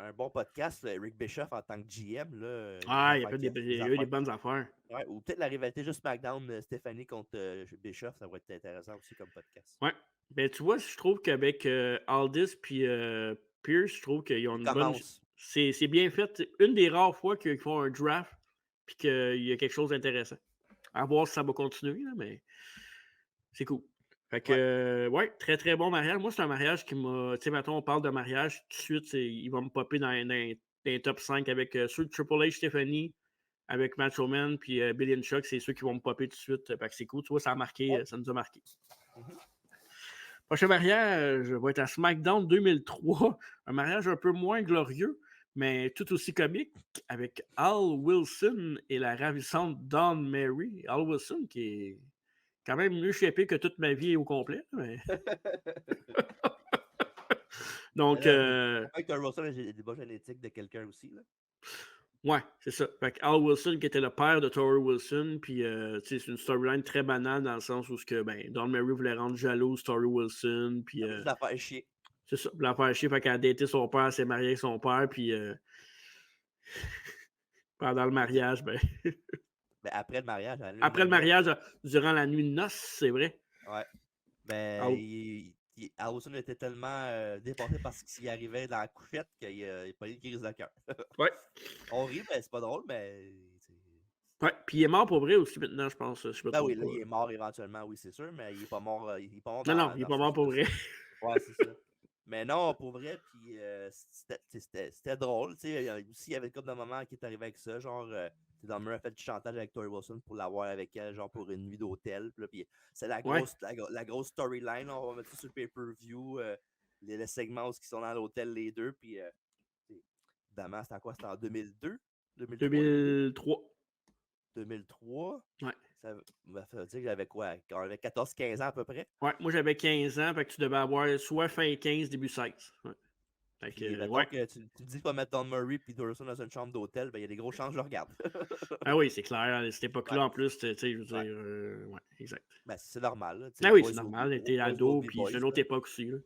un bon podcast, là, Rick Bischoff en tant que GM, là. Ah, il y a eu des Affaires bonnes affaires. ouais, ou peut-être la rivalité juste SmackDown, Stéphanie contre Bischoff, ça pourrait être intéressant aussi comme podcast. Ouais. Ben, tu vois, je trouve qu'avec Aldis puis Pierce, je trouve qu'ils ont Il une bonne. commence. C'est bien fait. Une des rares fois qu'ils font un draft, puis qu'il y a quelque chose d'intéressant. À voir si ça va continuer, là, mais c'est cool. Fait Ouais. que, ouais, très, très bon mariage. Moi, c'est un mariage qui m'a. Tu sais, mettons, on parle de mariage, tout de suite, il va me popper dans les top 5 avec ceux de Triple H, Stephanie, avec Macho Man, puis Billy and Chuck, c'est ceux qui vont me popper tout de suite. Fait que c'est cool, tu vois, ça a marqué, Ouais. ça nous a marqué. Mhm. Prochain mariage va être à SmackDown 2003. Un mariage un peu moins glorieux, mais tout aussi comique, avec Al Wilson et la ravissante Dawn Mary. Al Wilson, qui est quand même mieux shapé que toute ma vie au complet. Mais... Mais Donc, là, avec Kurt Russell, j'ai des bons génétiques de quelqu'un aussi. Là. ouais, c'est ça. Fait que Al Wilson, qui était le père de Tori Wilson, puis c'est une storyline très banale dans le sens où Dawn Mary voulait rendre jalouse Tori Wilson, puis Ça veut juste la faire chier. c'est ça, la faire chier, fait qu'elle a daté son père, elle s'est mariée avec son père, puis pendant le mariage, ben, Ben, après le mariage, la lune après de le miel. mariage, durant la nuit de noces, c'est vrai. Ouais. Ben, Al- Harrison était tellement dépassé par ce qui y arrivait dans la couchette qu'il a pas eu de crise de cœur. Ouais. On rit, mais c'est pas drôle, mais. Ouais, puis il est mort pour vrai aussi maintenant, je pense, je me Ben oui, trompe là, pas. il est mort éventuellement, oui, c'est sûr, mais il est pas mort, il est pas mort Non, non, il est dans pas mort pour vrai. Ouais, c'est ça. Mais non, pour vrai, puis c'était drôle, tu sais. Aussi, il y avait une couple de moments qui est arrivé avec ça, genre, Don Murray a fait du chantage avec Tori Wilson pour l'avoir avec elle, genre pour une nuit d'hôtel. Puis c'est Ouais. la grosse storyline, on va mettre ça sur le pay-per-view, les segments où ils sont dans l'hôtel les deux, puis évidemment, c'était quoi? C'était en 2002? 2003, 2003. 2003? Ouais. Ça veut dire que j'avais quoi? Quand j'avais 14-15 ans à peu près. Ouais, moi j'avais 15 ans, fait que tu devais avoir soit fin 15, début 16. Ouais. Fait Puis, que, mettons ouais. que tu me dis pas mettre Don Murray puis Dorson dans une chambre d'hôtel, ben il y a des grosses chances que je le regarde. Ah oui, c'est clair, à cette époque-là, Ouais, en plus, tu sais, je veux ouais. dire, ouais, exact. Ben, c'est normal. Là, Ah oui, c'est normal, t'es boys will ado, be puis c'est boys. une autre Là. époque aussi, là.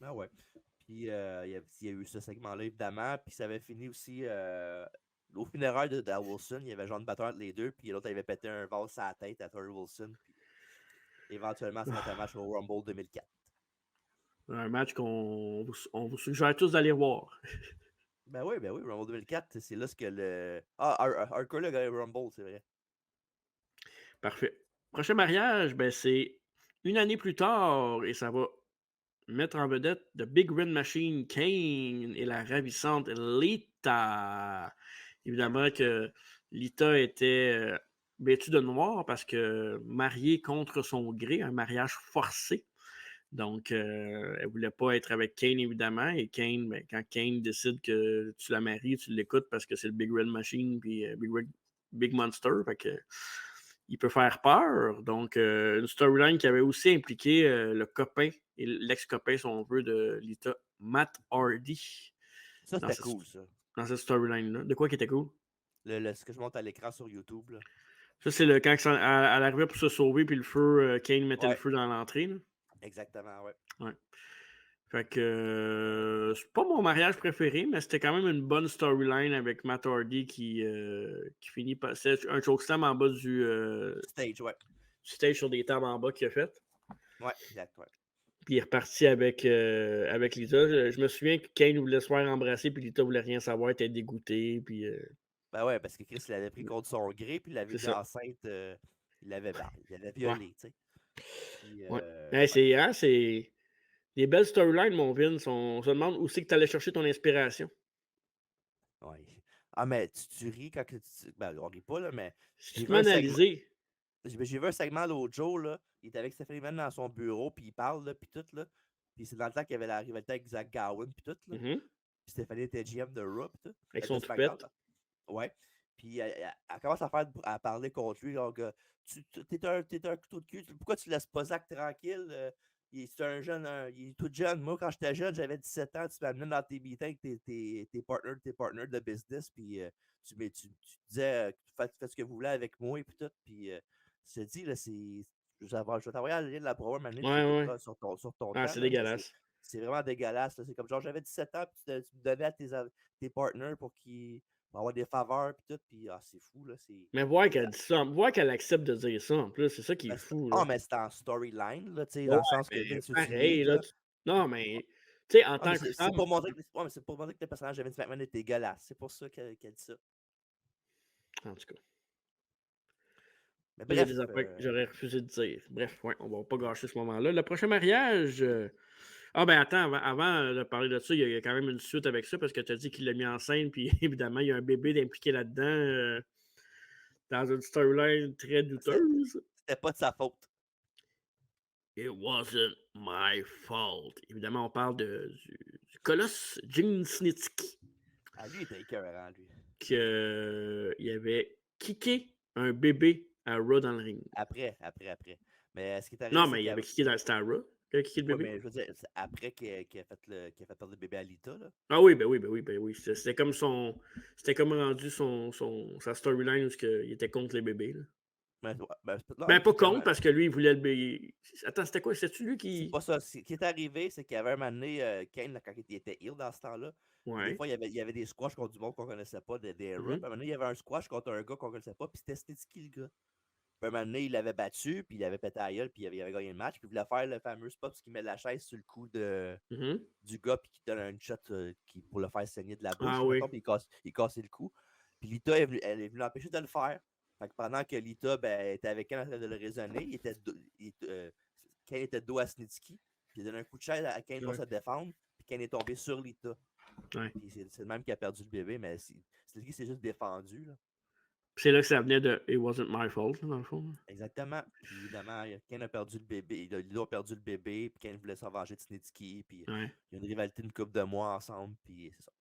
Ah ouais. Puis, il y a eu ce segment-là, évidemment. Puis, ça avait fini aussi au funérail de Wilson. Il y avait John Batteur entre les deux. Puis, l'autre avait pété un vase à la tête à Tori Wilson. Puis, éventuellement, ça va être un match au Rumble 2004. Un match on vous suggère tous d'aller voir. Ben oui, Rumble 2004, c'est là ce que le. Ah, Hardcore a gagné le Rumble, c'est vrai. Parfait. Prochain mariage, ben c'est une année plus tard, et ça va mettre en vedette The Big Red Machine, Kane et la ravissante Lita. Évidemment que Lita était vêtue de noir parce que mariée contre son gré, un mariage forcé. Donc, elle voulait pas être avec Kane, évidemment. Et Kane, ben, quand Kane décide que tu la maries, tu l'écoutes parce que c'est le Big Red Machine puis Big Monster. Fait que, il peut faire peur. Donc, une storyline qui avait aussi impliqué le copain et l'ex-copain, si on veut, de Lita, Matt Hardy, Ça, dans c'était cette, cool, ça. dans cette storyline-là. De quoi qui était cool? Ce que je monte à l'écran sur YouTube. Là. Ça, c'est quand elle arrivait pour se sauver, puis le feu, Kane mettait le Ouais, feu dans l'entrée. Là. exactement, ouais. Ouais. Fait que c'est pas mon mariage préféré, mais c'était quand même une bonne storyline avec Matt Hardy qui finit par. C'est un chokeslam en bas du Stage, ouais. stage sur des tables en bas qu'il a fait. Ouais, exact, ouais. Puis il est reparti avec Lita. Je me souviens que Kane voulait se faire embrasser, puis Lita voulait rien savoir, elle était dégoûtée. Puis Ben ouais, parce que Chris l'avait pris contre son gré, puis il l'avait c'est mis ça. enceinte, il l'avait Ouais. violée, tu sais. Puis, Ouais. ouais. C'est des belles storylines, mon Vince. On se demande où c'est que tu allais chercher ton inspiration. Ouais. Ah, mais tu ris quand ben, on rit pas, là, mais Si tu j'ai te vu mets à un segment. analyser, J'ai vu un segment l'autre jour, là. Il était avec Stephanie Mann dans son bureau, puis il parle, là, puis tout, là. Puis c'est dans le temps qu'il y avait la rivalité avec Zach Gowen, puis tout, là. mhm, Puis Stephanie était GM de Raw, puis tout. avec De son SmackDown, toupette. là. Ouais. Puis elle commence à parler contre lui, genre, t'es un couteau de cul, pourquoi tu laisses pas Zach tranquille? C'est un jeune, il est tout jeune. Moi, quand j'étais jeune, j'avais 17 ans, tu m'amenais dans tes meetings avec tes partners de business, puis tu disais, faites ce que vous voulez avec moi, et puis tout. Puis je te dis, là, je vais t'envoyer le lien de la promo, maintenant, tu Ouais, ouais. l'écouteras sur ton Ah, temps, c'est là, mais dégueulasse. c'est vraiment dégueulasse. Là. C'est comme genre, j'avais 17 ans, puis tu me donnais à tes partners pour avoir des faveurs, puis tout, puis c'est fou, là. Mais voir qu'elle dit ça, voir qu'elle accepte de dire ça en plus, c'est ça qui est Ben, fou, là. mais c'est en storyline, là, tu sais, Ouais, dans le sens que mais Vince pareil, utilise, là. là. Non, mais, tu sais, en Ah, mais tant que c'est femme, pour montrer que, ouais, mais c'est pour montrer que le personnage de Vince McMahon est dégueulasse. C'est pour ça qu'elle dit ça. en tout cas. Mais Il y a des bref, affaires que j'aurais refusé de dire. Bref, ouais, on va pas gâcher ce moment-là. Le prochain mariage. Ah, ben attends, avant de parler de ça, il y a quand même une suite avec ça parce que tu as dit qu'il l'a mis en scène, puis évidemment, il y a un bébé impliqué là-dedans dans une storyline très douteuse. c'était pas de sa faute. It wasn't my fault. Évidemment, on parle du colosse Gene Snitsky Ah, lui, il était écœurant, lui. qu'il avait kické un bébé à Raw dans le ring. Après. Mais ce qui est arrivé, Non, c'est mais il qu'il avait kické dans Star Raw. Il a kické le ouais, bébé. mais je veux dire, c'est après qu'il a fait perdre le bébé à Lita, là. Ah oui, ben oui, ben oui, ben oui. C'était comme c'était comme rendu sa storyline où il était contre les bébés. Là. Ouais, non, Ben pas tout contre tellement. parce que lui, il voulait le bébé. Attends, c'était quoi? C'était-tu lui C'est qui. pas ça. Ce qui est arrivé, c'est qu'il y avait un moment donné, Kane, là, quand il était heel dans ce temps-là, puis des Ouais. fois, il y avait des squash contre du monde qu'on connaissait pas, des Raw. Puis à un Mhm, moment donné, il y avait un squash contre un gars qu'on connaissait pas, puis c'était Snitsky, le gars. Puis à un moment donné, il l'avait battu, puis il avait pété à gueule, puis il avait gagné le match, puis il voulait faire le fameux spot parce qu'il met la chaise sur le cou mhm. du gars, puis qu'il donne un shot pour le faire saigner de la Ah bouche, oui. mettons, puis il cassait le cou. Puis Lita, elle est venue l'empêcher de le faire. Fait que pendant que Lita était avec elle en train de le raisonner, Kane était de dos à Snitsky, puis il a donné un coup de chaise à Kane pour Ouais. se défendre, puis Kane est tombé sur Lita. Ouais. Puis c'est le même qui a perdu le bébé, mais Snitsky s'est juste défendu, là. C'est là que ça venait de It wasn't my fault, dans le fond. Exactement. Puis évidemment, Kane a perdu le bébé. Lita a perdu le bébé, puis Kane voulait s'en venger de Snitsky, puis Ouais. il y a une rivalité d'une couple de mois ensemble, puis c'est ça.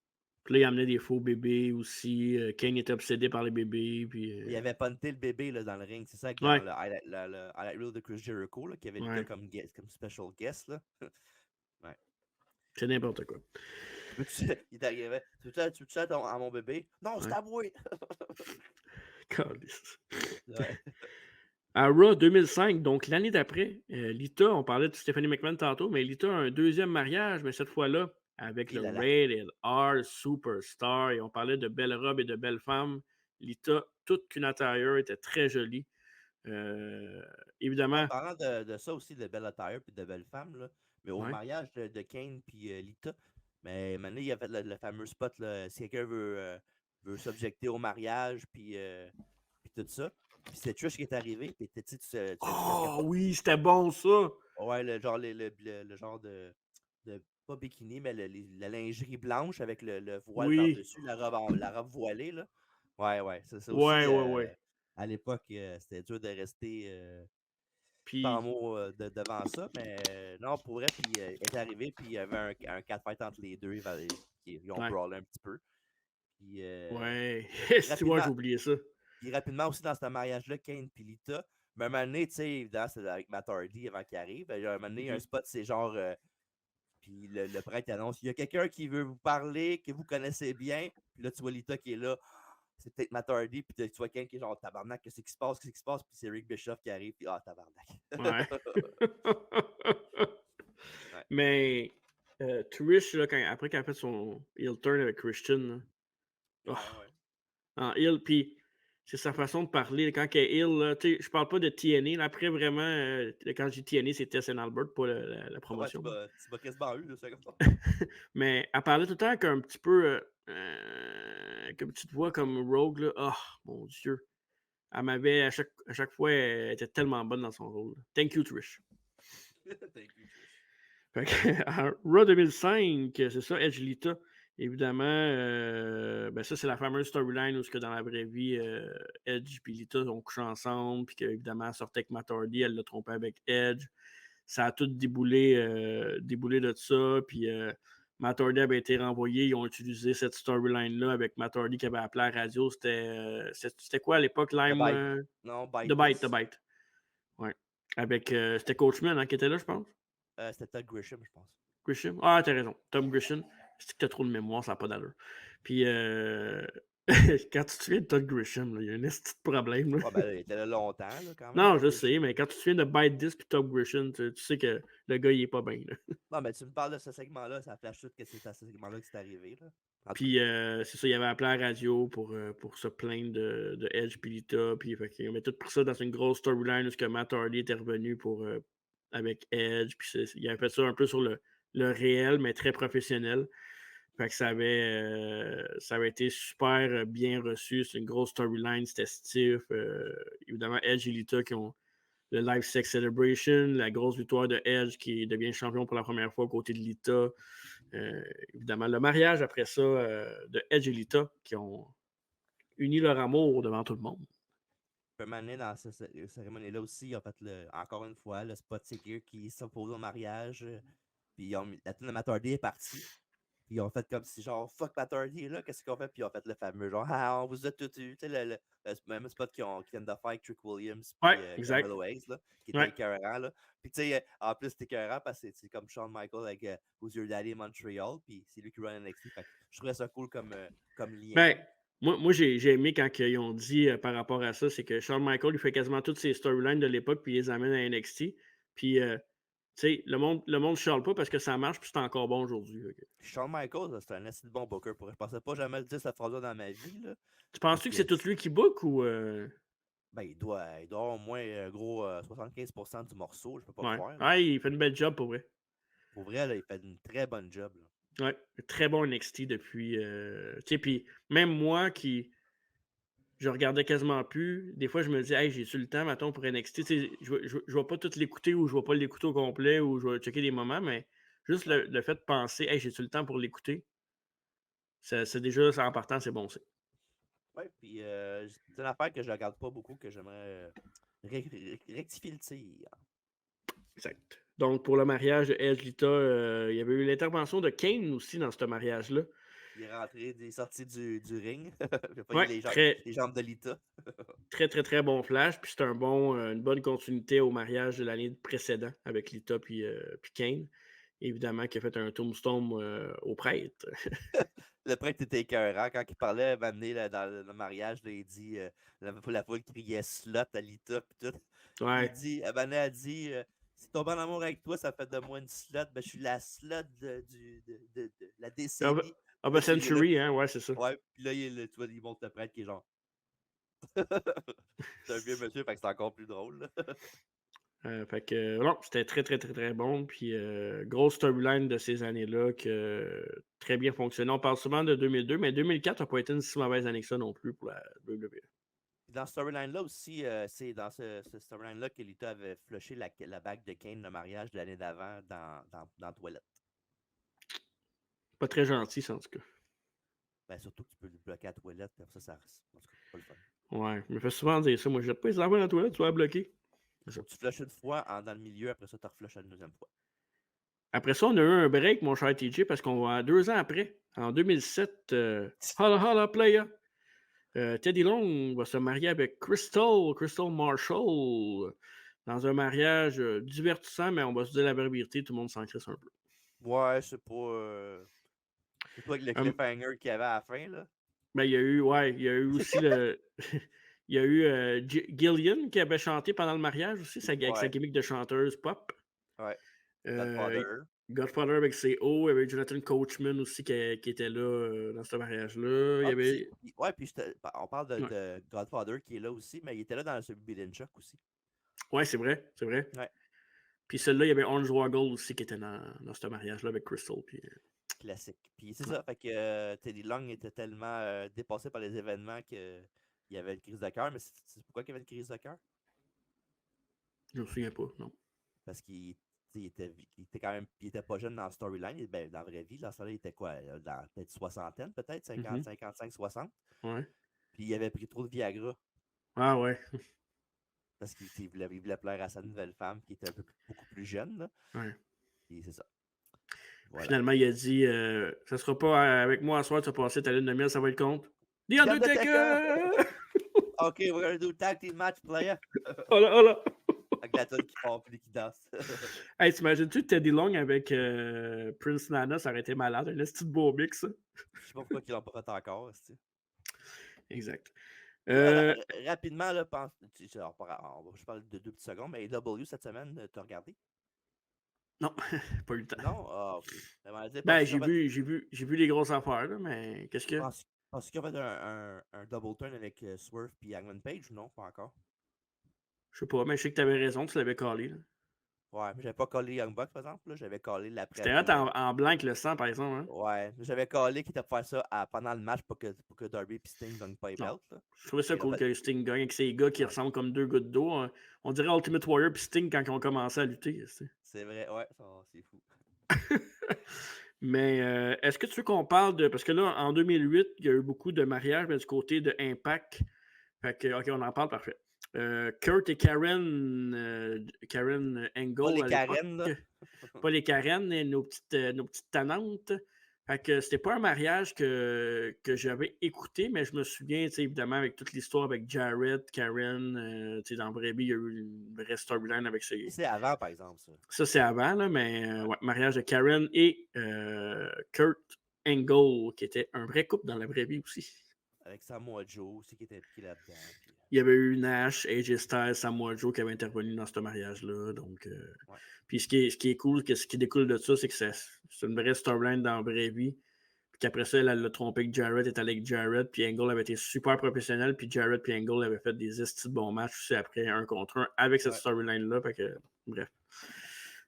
Puis là, il amenait des faux bébés aussi. Kane était obsédé par les bébés. Puis, Il avait punté le bébé là, dans le ring. C'est ça que dans ouais. le highlight reel de Chris Jericho, là, qu'il y avait Lita Ouais. comme special guest. Là. Ouais. C'est n'importe quoi. Il t'arrivait. Tu veux-tu ça à mon bébé? Non, c'est Ouais. à moi! Calisse. Ouais. À Raw 2005, donc l'année d'après, Lita, on parlait de Stephanie McMahon tantôt, mais Lita a un deuxième mariage, mais cette fois-là, avec Et le là là. Rated R Superstar, et on parlait de belles robes et de belles femmes. Lita, toute qu'une attire, était très jolie. Euh, Ouais, évidemment, parlant de ça aussi, de belle attire et de belles femmes, là, mais au ouais. mariage de Kane et Lita, mais maintenant, il y avait le fameux spot, là, si quelqu'un veut s'objecter au mariage puis tout ça. Puis c'est Trish qui est arrivé, puis tu sais qu'est-ce qu'elle Oh porte? oui, c'était bon ça! Ouais, le genre, le genre de pas bikini, mais la lingerie blanche avec le voile Oui, par-dessus, la robe voilée, là. Ouais, ça aussi, ouais, ouais, ouais. à l'époque, c'était dur de rester sans Puis, mots devant ça, mais non, pour vrai, puis elle est arrivée, puis il y avait un catfight entre les deux, ils ont ouais, brawlé un petit peu. Puis ouais. Si tu vois, rapidement, j'ai oublié ça. puis rapidement aussi dans ce mariage-là, Kane et Lita, mais un moment donné, tu sais, évidemment, c'est avec Matt Hardy avant qu'il arrive. Un moment donné, il y a un Mhm. spot, c'est genre. Puis le prêtre annonce il y a quelqu'un qui veut vous parler, que vous connaissez bien. Puis là, tu vois Lita qui est là. C'est peut-être Matt Hardy. Puis tu vois quelqu'un qui est genre tabarnak, qu'est-ce qui se passe, qu'est-ce qui se passe. Puis c'est Rick Bischoff qui arrive. Puis tabarnak. Ouais. Ouais. Mais Trish, là, après qu'elle a fait son heel turn avec Christian, là, oh, Ouais. en heel, puis c'est sa façon de parler. Quand elle est heel, là, tu sais, je parle pas de TNA. Là, après, vraiment, quand je dis TNA, c'est Tess and Albert, pas la Ouais, promotion. tu m'as quasiment eu, là, c'est comme ça. Mais elle parlait tout le temps avec un petit peu, avec une petite voix comme Rogue. Là. Oh, mon Dieu. Elle m'avait, à chaque fois, elle était tellement bonne dans son rôle. Thank you, Trish. Thank you, Trish. Fait que, à Raw 2005, c'est ça, Edge Lita. Évidemment, ben ça, c'est la fameuse storyline où, dans la vraie vie, Edge et Lita ont couché ensemble, puis qu'évidemment, elle sortait avec Matt Hardy, elle l'a trompé avec Edge. Ça a tout déboulé de ça, puis Matt Hardy avait été renvoyé. Ils ont utilisé cette storyline-là avec Matt Hardy qui avait appelé à la radio. C'était quoi à l'époque, The Lime? Bite. Non, The Bite Bite, The This. Bite. Ouais. Avec, c'était Coachman qui était là, je pense. C'était Todd Grisham, je pense. Grisham? Ah, t'as raison. Tom Grisham. C'est que t'as trop de mémoire, ça n'a pas d'allure. Puis, quand tu te souviens de Todd Grisham, il y a un petit problème. Là. Ouais, ben là, il était là longtemps, là, quand même, Non, Todd je sais, Grisham. mais quand tu te souviens de Bite This puis Tom Grisham, tu sais que le gars, il est pas bien. Là. Non, mais tu me parles de ce segment-là, ça flash tout que c'est à ce segment-là que c'est arrivé, là. En tout cas. Puis, c'est ça, il avait appelé à la radio pour se plaindre de Edge puis Lita. Puis, il avait tout pris ça dans une grosse storyline où Matt Hardy était revenu avec Edge. Puis, il avait fait ça un peu sur le réel, mais très professionnel. Fait que ça avait été super bien reçu. C'est une grosse storyline, c'était stiff. Évidemment, Edge et Lita qui ont le Live Sex Celebration, la grosse victoire de Edge qui devient champion pour la première fois aux côtés de Lita. Évidemment, le mariage après ça de Edge et Lita qui ont uni leur amour devant tout le monde. Puis un dans cette cérémonie-là aussi, ils ont fait encore une fois le spot Gear qui s'oppose au mariage. Puis la tune de Matt Hardy est partie. Puis ils ont fait comme si genre fuck Matt Hardy là, qu'est-ce qu'on fait? Puis ils ont fait le fameux genre ah, on vous a tout eu. Tu sais, le même spot qu'ils viennent de faire avec Trick Williams Ouais, puis exact. Carmelo Hayes, là, qui était Ouais. écœurant. Là. Puis tu sais, en plus, c'était écœurant parce que c'est comme Shawn Michaels avec Who's Your Daddy Montreal. Puis c'est lui qui run NXT. Fait que je trouvais ça cool comme lien. Ben, moi j'ai aimé quand ils ont dit par rapport à ça, c'est que Shawn Michaels, il fait quasiment toutes ses storylines de l'époque, puis il les amène à NXT. Puis, tu sais, le monde ne chiale pas parce que ça marche, puis c'est encore bon aujourd'hui. Okay. Shawn Michaels, c'est un assez bon booker. Je pensais pas jamais le dire cette phrase-là dans ma vie. Là. Tu penses-tu que c'est tout lui qui book ou. Ben, il doit avoir au moins un gros 75% du morceau, je peux pas Ouais. croire. Ah, il fait une belle job pour vrai. Pour vrai, là, il fait une très bonne job. Là. Ouais, très bon NXT depuis. Tu sais, puis même moi qui. Je regardais quasiment plus. Des fois, je me dis, hey, j'ai-tu le temps, mettons, pour NXT? Tu sais, je vais pas tout l'écouter ou je vais pas l'écouter au complet ou je vais checker des moments, mais juste le fait de penser, hey, j'ai-tu le temps pour l'écouter? C'est déjà, ça en partant, c'est bon, c'est. Ouais, puis c'est une affaire que je regarde pas beaucoup, que j'aimerais rectifier le tir. Exact. Donc, pour le mariage de Edge Lita, il y avait eu l'intervention de Kane aussi dans ce mariage-là. Il est rentré, il est sorti du ring. Il a pogné Ouais, les jambes de Lita. très, très, très bon flash. Puis c'est une bonne continuité au mariage de l'année précédente avec Lita puis Kane. Évidemment, qui a fait un tombstone au prêtre. Le prêtre était écœurant. Quand il parlait, m'amener dans le mariage, là, il dit la foule criait slot à Lita. Puis tout. Puis il Ouais. dit, Mané a dit si tombe en amour avec toi, ça fait de moi une slot. Ben, je suis la slot de la décennie. Of Là, a Century, hein, ouais, c'est ça. ouais, puis là, tu vois, il montre le prêtre qui est genre. C'est un vieux monsieur, fait que c'est encore plus drôle. Fait que non, c'était très, très, très, très bon. Puis grosse storyline de ces années-là que très bien fonctionné. On parle souvent de 2002, mais 2004 n'a pas été une si mauvaise année que ça non plus pour la WWE. Dans ce storyline-là aussi, c'est dans ce storyline-là que Lita avait flushé la bague de Kane, le mariage de l'année d'avant, dans la toilette. Pas très gentil, ça, en tout cas. Ben, surtout que tu peux le bloquer à la toilette, puis après ça, en tout cas, c'est pas le fun. Ouais, je me fais souvent dire ça. Moi, je jette pas les enfants dans la toilette, tu vas la bloquer. Faut que tu flushes une fois dans le milieu, après ça, tu reflushes une deuxième fois. Après ça, on a eu un break, mon cher TJ, parce qu'on va 2 ans après, en 2007, holla holla playa. Teddy Long va se marier avec Crystal Marshall, dans un mariage divertissant, mais on va se dire la vérité, tout le monde s'en crisse un peu. Ouais, c'est pas. C'est pas avec le cliffhanger qu'il y avait à la fin, là. Ben, il y a eu aussi le. Il y a eu Gillian qui avait chanté pendant le mariage aussi, avec sa gimmick de chanteuse pop. Ouais. Godfather. Godfather avec ses hauts. Il y avait Jonathan Coachman aussi qui était là dans ce mariage-là. Il y avait. Puis on parle de Godfather qui est là aussi, mais il était là dans celui de Bill and Chuck aussi. Ouais, c'est vrai, c'est vrai. Ouais. Puis celle-là, il y avait Orange Waggle aussi qui était dans ce mariage-là avec Crystal. Puis, Classique. Puis c'est ça, fait que Teddy Long était tellement dépassé par les événements qu'il y avait une crise de cœur. Mais c'est pourquoi il y avait une crise de cœur? je me souviens pas, non. Parce qu'il était quand même. Il était pas jeune dans la storyline, ben, dans la vraie vie. Dans ce là il était quoi? Dans peut-être soixantaine, peut-être, 50, 55, 60. Ouais. Puis il avait pris trop de Viagra. Ah ouais. Parce qu'il voulait plaire à sa nouvelle femme qui était beaucoup plus jeune. Là. Ouais. Et c'est ça. Voilà. Finalement, il a dit ça sera pas avec moi à soir, tu vas passer ta lune de miel, ça va être contre. The Undertaker! OK, we're gonna do tag team match, player. Hola, hola! Avec la tonne qui part puis qui danse. Hey, t'imagines-tu Teddy Long avec Prince Nana, ça aurait été malade, un petit beau mix, ça. Je sais pas pourquoi ils l'ont pas fait encore. Exact. Rapidement, là, je parle de 2 petites secondes, mais AW cette semaine, t'as regardé? Non, pas eu le temps. Non? Ah, ok. Ben, j'ai vu les grosses affaires, là, mais qu'est-ce que. Penses-tu qu'il y avait un double turn avec Swerve et Hangman Page ou non? Pas encore. Je sais pas, mais je sais que t'avais raison, tu l'avais collé. Là. Ouais, mais j'avais pas collé Young Bucks, par exemple. Là. J'avais collé C'était hot l'après-match. en blanc avec le sang, par exemple. Hein? Ouais, j'avais collé qu'il était pour faire ça pendant le match pour que Darby et Sting gagnent pas les Non. belts. Là. Je trouvais ça Ils ont cool fait. que Sting gagne avec ces gars qui Ouais, ressemblent comme deux gouttes d'eau. Hein. On dirait Ultimate Warrior puis Sting quand ils ont commencé à lutter. c'est vrai, ouais, c'est fou. Mais est-ce que tu veux qu'on parle de. Parce que là, en 2008, il y a eu beaucoup de mariages, mais du côté de Impact. Fait que, OK, on en parle, parfait. Kurt et Karen Pas Angle les à l'époque. Karen, là. Pas les Karen, mais nos petites tannantes. Fait que c'était pas un mariage que j'avais écouté, mais je me souviens, évidemment, avec toute l'histoire avec Jarrett, Karen, dans le vrai vie, il y a eu une vraie storyline avec ces. C'est avant, par exemple, ça. Ça, c'est avant, là, mais Ouais. ouais, mariage de Karen et Kurt Angle, qui était un vrai couple dans la vraie vie aussi. Avec Samoa Joe aussi qui était impliqué là-dedans. Puis, Il y avait eu Nash, AJ Styles, Samoa Joe qui avait intervenu dans ce mariage-là. Donc, ouais. puis ce qui est cool, ce qui découle de ça, c'est que c'est une vraie storyline dans la vraie vie. Puis qu'après ça, elle l'a trompé que Jarrett est allé avec Jarrett, puis Angle avait été super professionnel, puis Jarrett puis Angle avaient fait des estis de bons matchs aussi après un contre un avec cette Ouais. storyline-là. Fait que, bref.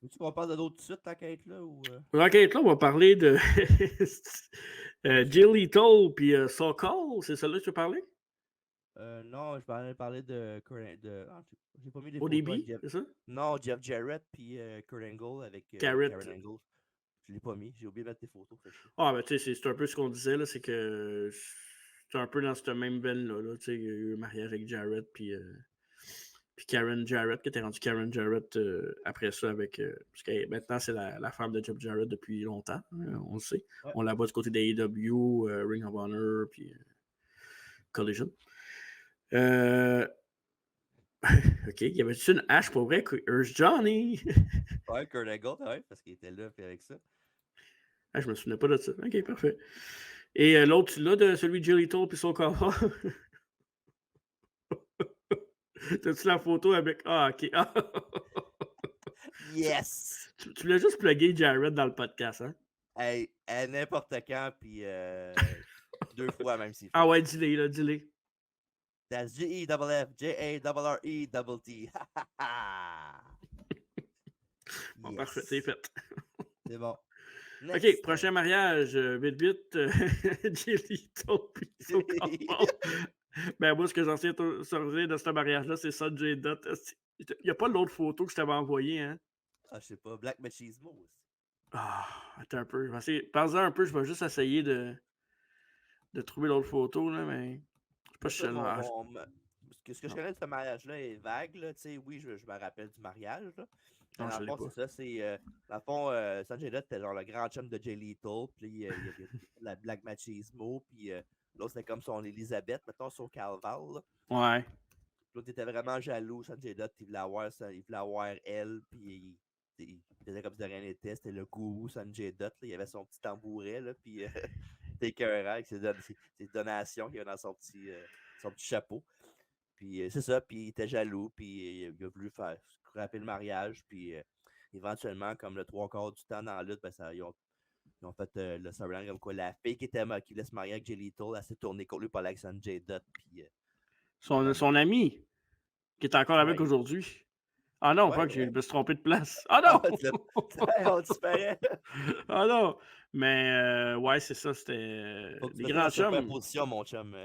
Veux-tu qu'on parle de d'autres suite, ta quête là ou... Ok, là, on va parler de Jay Lethal puis So Call, c'est celle-là que tu veux parler? Non, je vais parler de j'ai pas mis des photos avec ODB, Jeff. c'est ça? Non, Jeff Jarrett puis Kurt Angle avec Carrot. Karen Angle. Je l'ai pas mis, j'ai oublié de mettre tes photos. Ah, ben, tu sais, c'est un peu ce qu'on disait, là, c'est que c'est un peu dans cette même veine-là. Là, tu sais, il y a eu un mariage avec Jarrett, puis Karen Jarrett, qui était rendu Karen Jarrett après ça, avec. Parce que maintenant, c'est la femme de Jeff Jarrett depuis longtemps, hein, on le sait. Ouais. On la voit du côté des AEW, Ring of Honor, puis Collision. OK, il y avait-tu une hache pour vrai? Here's Johnny! Ouais, Kurt Angle, ouais, parce qu'il était là puis avec ça. Ah, je me souvenais pas de ça. OK, parfait. Et l'autre, tu l'as de celui de Jelly Toll puis son corps? T'as-tu la photo avec. Ah, OK. Ah. Yes! Tu voulais juste plugger Jared dans le podcast, hein? Hey, à n'importe quand, puis 2 fois même s'il Ah faut. ouais, dis-les, là, dis-les. That's G-E-F-F, J-A-R-R-E-T-T. Bon, parfait, c'est Yes! fait. C'est bon. OK, Next! prochain mariage, vite, vite. Jelly Toll puis son corps. Ben, moi, ce que j'en sais sortir de ce mariage-là, c'est ça, J. Dot. Il n'y a pas l'autre photo que je t'avais envoyée, hein? Ah, je sais pas, Black Machismo aussi. Ah, attends un peu. Parle-en un peu, je vais juste essayer de trouver l'autre photo, là, mais. Je sais pas Moi, si ça, c'est là. ce que je Non, connais de ce mariage-là est vague, là. Tu sais, oui, je me rappelle du mariage, là. Mais non, dans je le l'ai fond, pas. c'est ça, dans le fond, Sanjay Dutt était genre le grand chum de Jay Lethal, puis il y a la Black Machismo, puis l'autre, c'était comme son Elisabeth, mettons, sur Calval, là. Ouais. L'autre était vraiment jaloux, Sanjay Dutt, il voulait avoir elle, puis il faisait comme si de rien n'était, c'était le gourou Sanjay Dutt, là. Il avait son petit tambouret, là, puis c'était écœurant avec ses donations qu'il avait dans son petit chapeau. Puis c'est ça, puis il était jaloux, puis il a voulu faire scraper le mariage, puis éventuellement, comme le 3/4 du temps dans la lutte, ben, ils ont fait le storyline comme quoi la fille qui voulait se marier avec Jay Lethal, elle s'est tournée contre lui par Alexandre J. Dutt, puis Son ami, qui est encore avec ouais, aujourd'hui. Ah non, ouais, pas que je ouais. me suis trompé de place. Ah Ah, non! on disparaît. Ah non! Mais ouais, c'est ça, c'était Faut que tu des mettes ça dans grands chums. superposition, mon chum.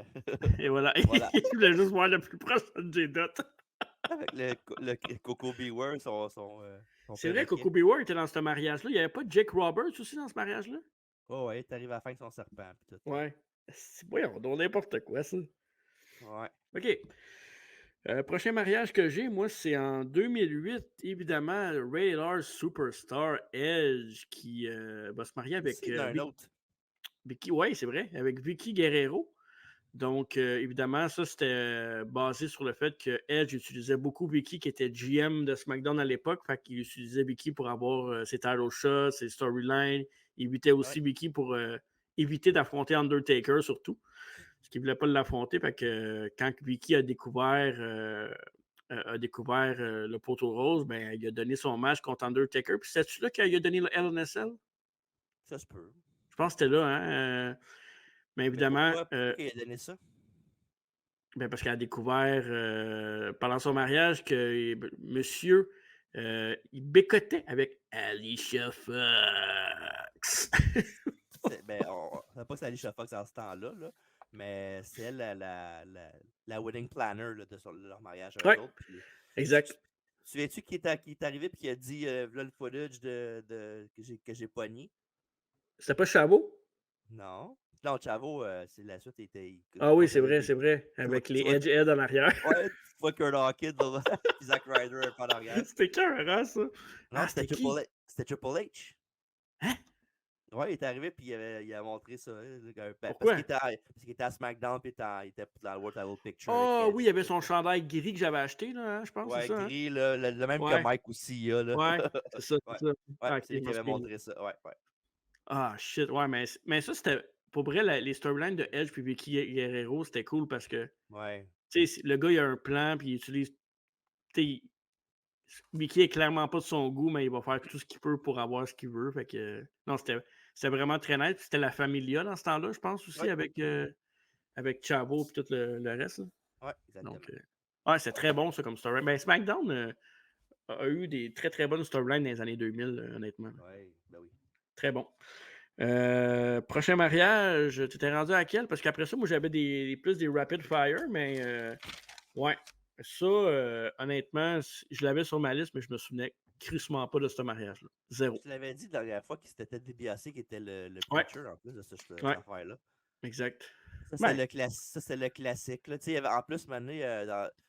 Et voilà. Voilà. Il voulait juste voir le plus proche de J-Dot. Avec le Coco Beware, son C'est vrai, perroquet. Coco Beware était dans ce mariage-là. Il n'y avait pas Jake Roberts aussi dans ce mariage-là? Oh, ouais, t'arrives à la fin de son serpent, puis tout. Ouais. Voyons, donc n'importe quoi, ça. Ouais. OK. Prochain mariage que j'ai, moi, c'est en 2008, évidemment, Radar Superstar Edge qui va se marier avec Ici, il y en a un autre. Vicky. Oui, c'est vrai, avec Vicky Guerrero. Donc, évidemment, ça, c'était basé sur le fait que Edge utilisait beaucoup Vicky, qui était GM de SmackDown à l'époque. Fait qu'il utilisait Vicky pour avoir ses title shots, ses storylines. Il évitait aussi Ouais. Vicky pour éviter d'affronter Undertaker, surtout. Parce qu'il ne voulait pas l'affronter. Fait que quand Vicky a découvert le poteau rose, ben, il a donné son match contre Undertaker. Puis c'est-tu là qu'il a donné le LNSL? Ça se peut. Je pense que c'était là, hein? Mais Mais évidemment, pourquoi qu'il a donné ça? ben parce qu'elle a découvert pendant son mariage que monsieur il bécotait avec Alicia Fox. Ben, on ne savait pas que c'était Alicia Fox en ce temps-là, là, mais c'est elle la wedding planner là, de leur mariage à eux Ouais, autres. Puis, tu exact. souviens-tu qui est arrivé et qui a dit voilà le footage que j'ai pogné? C'était pas Chabot? Non. Non, Chavo, c'est la suite, il Ah oui, comprenait des. c'est vrai. Tu vois, Avec les tu vois, Edgeheads en arrière. ouais, tu vois Kurt Hawkins là, puis Zack Ryder un peu en arrière. C'était cœur, ça. Non, Ah, c'était qui? C'était Triple H. Hein? Ouais, il est arrivé puis il a montré ça. Pourquoi? Parce qu'il était à SmackDown puis il était dans le World Title Picture avec Ah oui, il Edge. y avait son chandail gris que j'avais acheté, là, hein, je pense, c'est Ouais, ça, hein? gris, là, le même que Ouais, Mike aussi, il a, là. ouais, c'est ça, Ouais, c'est ça. ouais, Ah, ok, c'est je lui qui m'en avait souviens. montré ça. Ouais, ouais. Ah, shit, ouais, mais ça, c'était. Pour vrai, les storylines de Edge puis Vicky Guerrero, c'était cool parce que, Ouais. tu sais, le gars, il a un plan, puis il utilise. Tu sais, Vicky est clairement pas de son goût, mais il va faire tout ce qu'il peut pour avoir ce qu'il veut. Fait que, non, c'était vraiment très nice. Puis c'était la Familia dans ce temps-là, je pense aussi, Ouais, avec Chavo et tout le reste, là. ouais, Donc, exactement. ouais, c'est très bon, ça, comme story. Ben, SmackDown a eu des très, très bonnes storylines dans les années 2000, honnêtement. Ouais, ben oui. Très bon. Prochain mariage, tu t'es rendu à quel? Parce qu'après ça, moi, j'avais plus des rapid fire, mais ouais. Ça, honnêtement, je l'avais sur ma liste, mais je me souvenais crissement pas de ce mariage-là. Je Zéro. te l'avais dit la dernière fois que c'était Ted DiBiase qui était le Ouais, preacher en plus de cette ouais, affaire-là. exact. Ça, Ben, c'est le classique. Là. Tu sais, en plus, maintenant, il